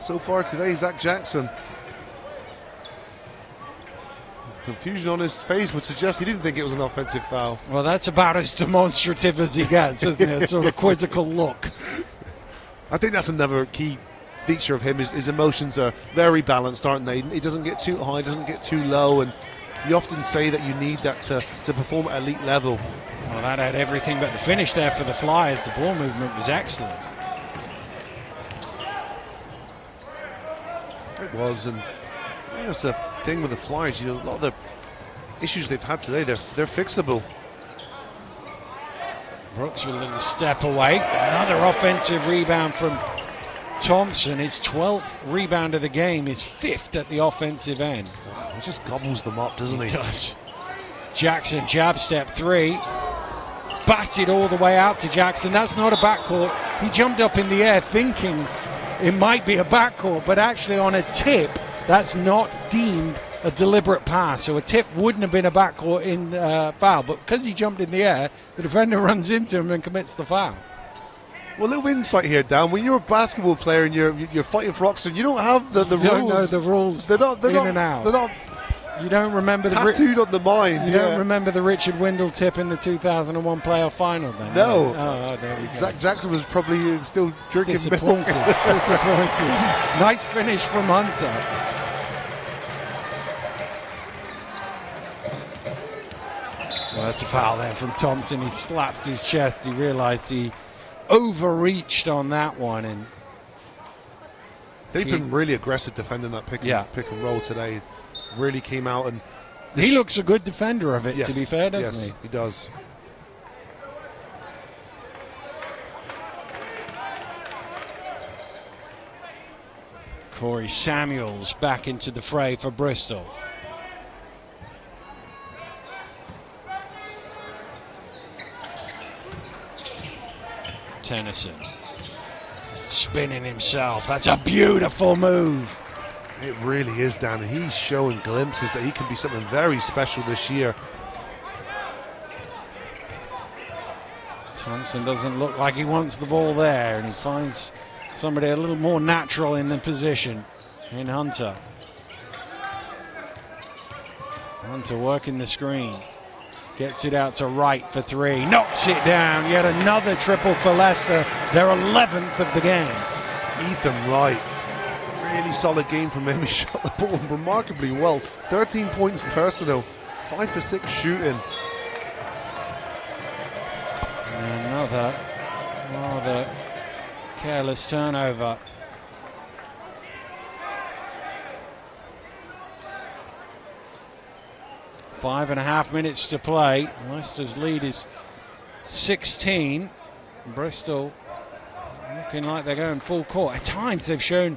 so far today, Zach Jackson. confusion on his face would suggest he didn't think it was an offensive foul. Well, that's about as demonstrative as he gets, isn't it? A sort of quizzical look. I think that's another key feature of him. His emotions are very balanced, aren't they? He doesn't get too high, doesn't get too low, and you often say that you need that to perform at elite level. Well, that had everything but the finish there for the Flyers. The ball movement was excellent. It was, and I think that's the thing with the Flyers. You know, a lot of the issues they've had today, they're fixable. Brooks with a little step away. Another offensive rebound from Thompson. His 12th rebound of the game, his 5th at the offensive end. Wow, he just gobbles them up, doesn't he? He does. Jackson, jab step 3. Batted all the way out to Jackson. That's not a backcourt. He jumped up in the air thinking it might be a backcourt, but actually on a tip, that's not deemed a deliberate pass. So a tip wouldn't have been a backcourt in foul, but because he jumped in the air, the defender runs into him and commits the foul. Well, a little insight here, Dan. When you're a basketball player and you're fighting for Oxford, you don't have the rules. You don't know the rules. They're not and out. They're not. You don't remember tattooed on the mind. You don't remember the Richard Windle tip in the 2001 playoff final, then? No. Oh, there we go. Zach Jackson was probably still drinking disappointed. milk. Disappointed. Nice finish from Hunter. Well, that's a foul there from Thompson. He slaps his chest. He realised he overreached on that one, and they've been really aggressive defending that pick and roll today. Really came out, and he looks a good defender of it. Yes, to be fair, doesn't yes, he does. Corey Samuels back into the fray for Bristol. Tennyson spinning himself. That's a beautiful move. It really is, Dan. He's showing glimpses that he can be something very special this year. Thompson doesn't look like he wants the ball there, and he finds somebody a little more natural in the position in Hunter. Hunter working the screen. Gets it out to Wright for 3. Knocks it down. Yet another triple for Leicester. Their 11th of the game. Ethan Wright. Really solid game from him. He shot the ball remarkably well. 13 points personal. 5 for 6 shooting. And another rather careless turnover. Five and a half minutes to play. Leicester's lead is 16. Bristol looking like they're going full court. At times they've shown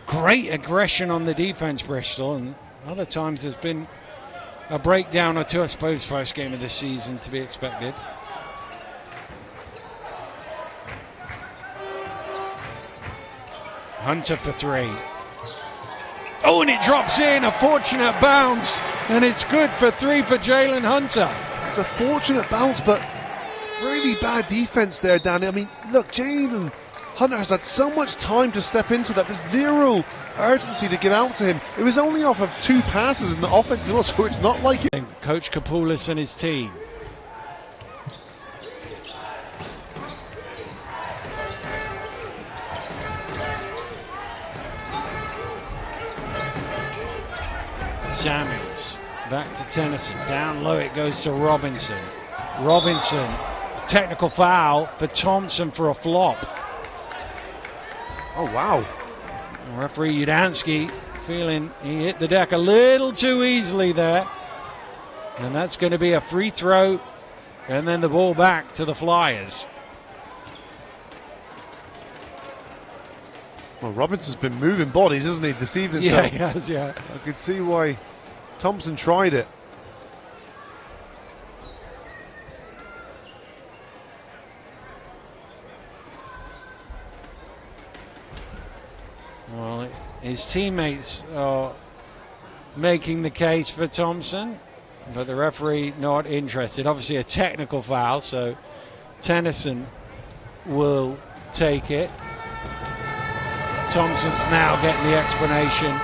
great aggression on the defense, Bristol, and other times there's been a breakdown or two. I suppose first game of the season to be expected. Hunter for 3. Oh, and it drops in, a fortunate bounce, and it's good for 3 for Jalen Hunter. It's a fortunate bounce, but really bad defense there, Danny. I mean, look, Jalen Hunter has had so much time to step into that. There's zero urgency to get out to him. It was only off of 2 passes in the offense as well, so it's not like it. Coach Kapoulis and his team. Samuels back to Tennyson. Down low it goes to Robinson. Robinson, technical foul for Thompson for a flop. Oh, wow. Referee Udansky feeling he hit the deck a little too easily there. And that's going to be a free throw. And then the ball back to the Flyers. Well, Robinson's been moving bodies, hasn't he, this evening? Yeah, So he has, yeah. I could see why Thompson tried it. Well, his teammates are making the case for Thompson, but the referee not interested. Obviously a technical foul, so Tennyson will take it. Thompson's now getting the explanation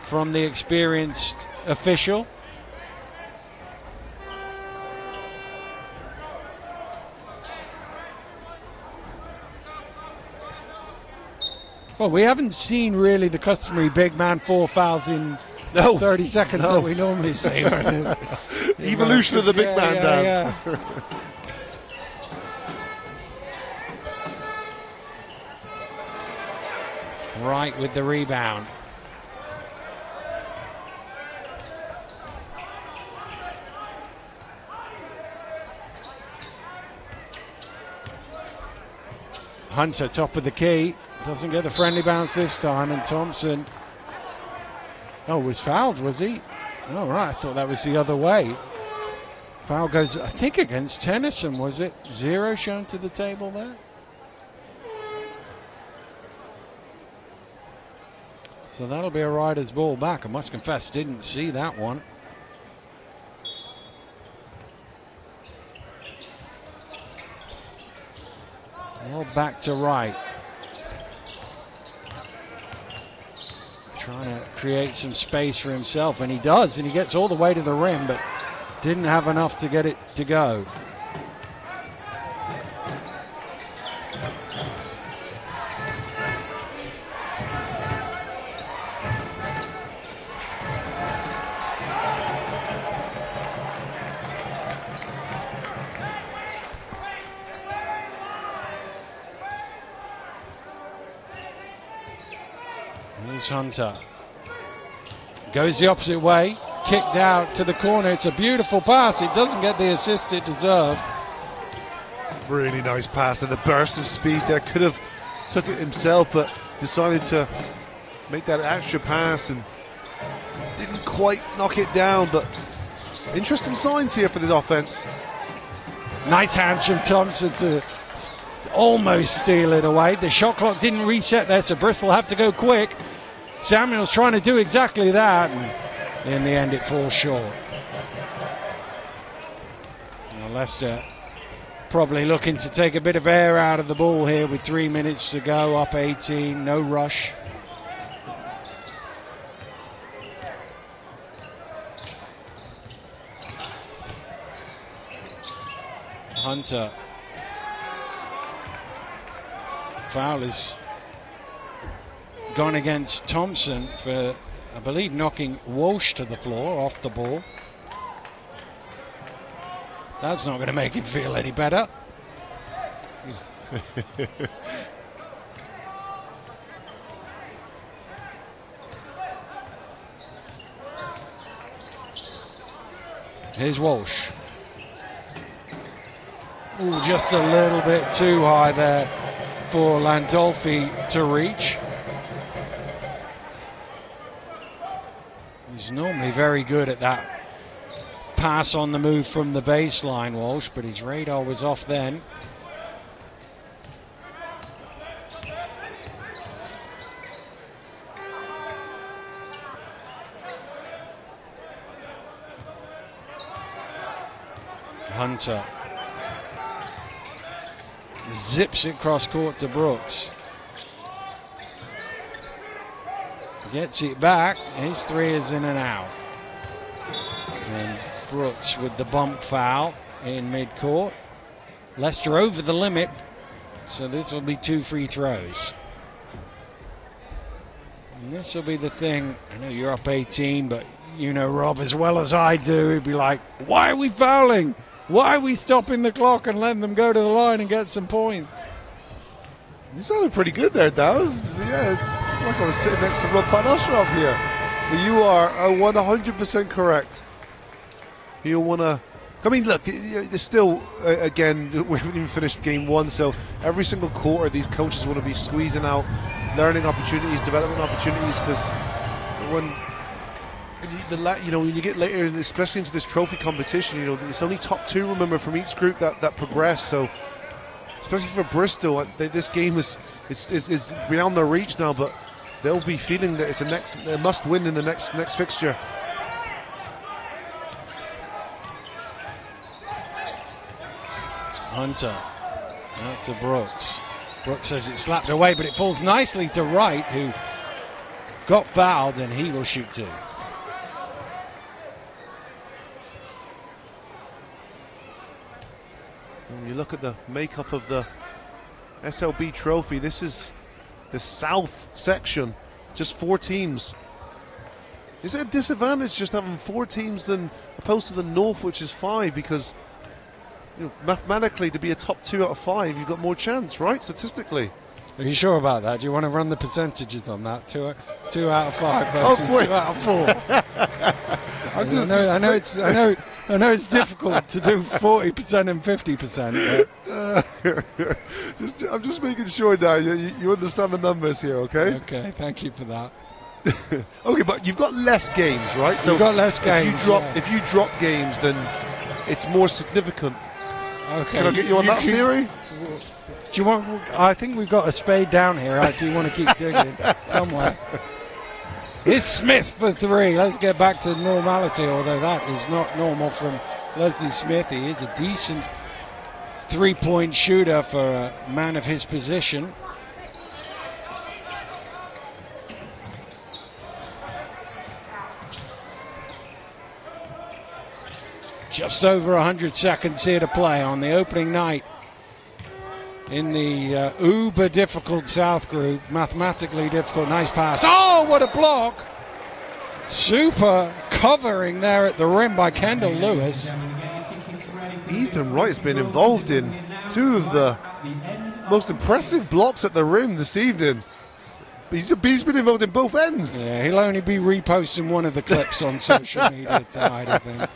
from the experienced official. Well, we haven't seen really the customary big man 4 fouls in 30 seconds that we normally see. Evolution of the big man, Dan. Yeah. Wright with the rebound. Hunter top of the key, doesn't get the friendly bounce this time, and Thompson was fouled, was he? Oh right, I thought that was the other way. Foul goes, I think, against Tennyson, was it? 0 shown to the table there. So that'll be a Riders ball back. I must confess, didn't see that one. Well, back to Wright. Trying to create some space for himself, and he does, and he gets all the way to the rim, but didn't have enough to get it to go. Hunter goes the opposite way, kicked out to the corner. It's a beautiful pass. It doesn't get the assist it deserved. Really nice pass, and the burst of speed there. Could have took it himself, but decided to make that extra pass and didn't quite knock it down. But interesting signs here for the offense. Nice hands from Thompson to almost steal it away. The shot clock didn't reset there, so Bristol have to go quick. Samuel's trying to do exactly that, and in the end it falls short. Now Leicester probably looking to take a bit of air out of the ball here with 3 minutes to go, up 18, no rush. Hunter. Foul is gone against Thompson for, I believe, knocking Walsh to the floor off the ball. That's not going to make him feel any better. Here's Walsh. Ooh, just a little bit too high there for Landolfi to reach. He's normally very good at that pass on the move from the baseline, Walsh, but his radar was off then. Hunter zips it cross court to Brooks. Gets it back. His 3 is in and out. And Brooks with the bump foul in mid-court. Leicester over the limit, so this will be 2 free throws. And this will be the thing. I know you're up 18, but you know Rob as well as I do. He'd be like, why are we fouling? Why are we stopping the clock and letting them go to the line and get some points? You sounded pretty good there, Daz. Yeah, it's like I was sitting next to Rob Panosha up here. But you are 100% correct. You want to... I mean, look, there's still, again, we haven't even finished game 1, so every single quarter these coaches want to be squeezing out learning opportunities, development opportunities, because when you get later, especially into this trophy competition, it's only top 2, remember, from each group that progress. So especially for Bristol, this game is beyond their reach now, but they'll be feeling that it's a must win in the next fixture. Hunter out to Brooks. Brooks says it slapped away, but it falls nicely to Wright, who got fouled, and he will shoot 2. When you look at the makeup of the SLB trophy, this is the south section, just 4 teams. Is it a disadvantage just having 4 teams than opposed to the north, which is 5? Because mathematically, to be a top 2 out of 5, you've got more chance, right? Statistically. Are you sure about that? Do you want to run the percentages on that? 2 out of 5 versus 2 out of 4. I know it's difficult to do 40% and 50%. I'm just making sure now you understand the numbers here, okay? Okay, thank you for that. Okay, but you've got less games, right? So you've got less games. If you drop games, then it's more significant. Okay. Can I get you on that theory? Do you want? I think we've got a spade down here. I do want to keep digging somewhere. It's Smith for 3. Let's get back to normality, although that is not normal from Leslie Smith. He is a decent 3-point shooter for a man of his position. Just over 100 seconds here to play on the opening night in the uber difficult South group, mathematically difficult. Nice pass. Oh, what a block! Super covering there at the rim by Kendall Lewis. Ethan Wright has been involved in 2 of the most impressive blocks at the rim this evening. He's been involved in both ends. Yeah, he'll only be reposting one of the clips on social media tonight, I think.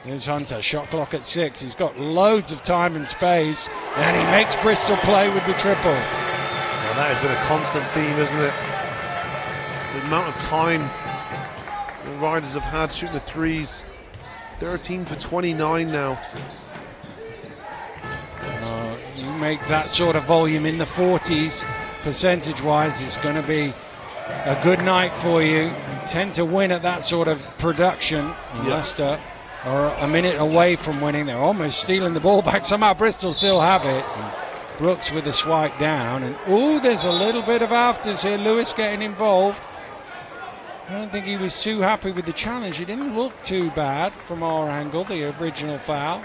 Here's Hunter, shot clock at 6. He's got loads of time and space, and he makes Bristol play with the triple. Well, that has been a constant theme, isn't it? The amount of time the Riders have had shooting the 3s. 13 for 29 now. You make that sort of volume in the 40s, percentage-wise, it's going to be a good night for you. You tend to win at that sort of production. And Leicester are a minute away from winning. They're almost stealing the ball back. Somehow Bristol still have it. And Brooks with a swipe down. And there's a little bit of afters here. Lewis getting involved. I don't think he was too happy with the challenge. He didn't look too bad from our angle, the original foul.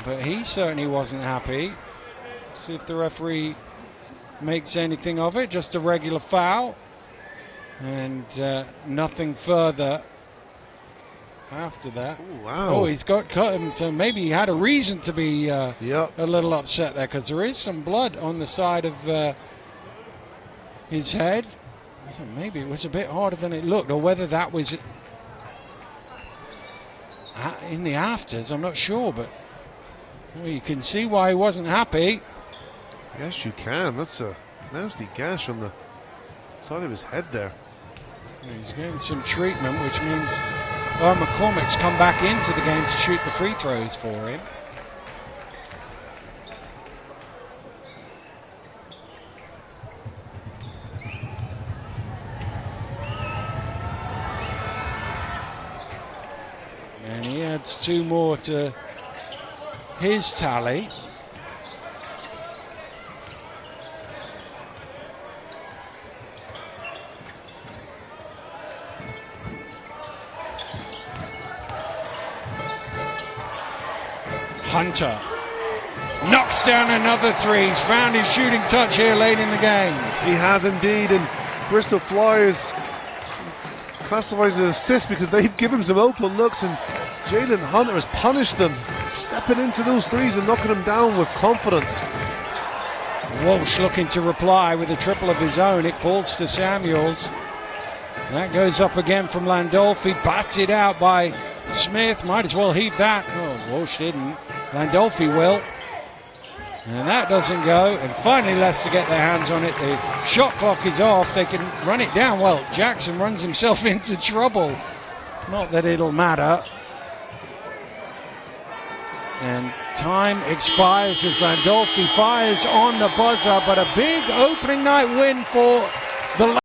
But he certainly wasn't happy. See if the referee makes anything of it. Just a regular foul. And nothing further after that. Ooh, wow. Oh, he's got cut him, so maybe he had a reason to be a little upset there, because there is some blood on the side of his head. So maybe it was a bit harder than it looked, or whether that was in the afters, I'm not sure, but you can see why he wasn't happy. Yes, you can. That's a nasty gash on the side of his head there. He's getting some treatment, which means McCormick's come back into the game to shoot the free throws for him. And he adds 2 more to his tally. Hunter knocks down another 3. He's found his shooting touch here late in the game. He has indeed, and Bristol Flyers classifies as assist because they've given him some open looks, and Jalen Hunter has punished them, stepping into those 3s and knocking them down with confidence. Walsh looking to reply with a triple of his own. It falls to Samuels. That goes up again from Landolfi, batted out by Smith. Might as well heave that. Oh, Walsh didn't. Landolfi will. And that doesn't go. And finally Leicester get their hands on it. The shot clock is off. They can run it down. Well, Jackson runs himself into trouble. Not that it'll matter. And time expires as Landolfi fires on the buzzer. But a big opening night win for the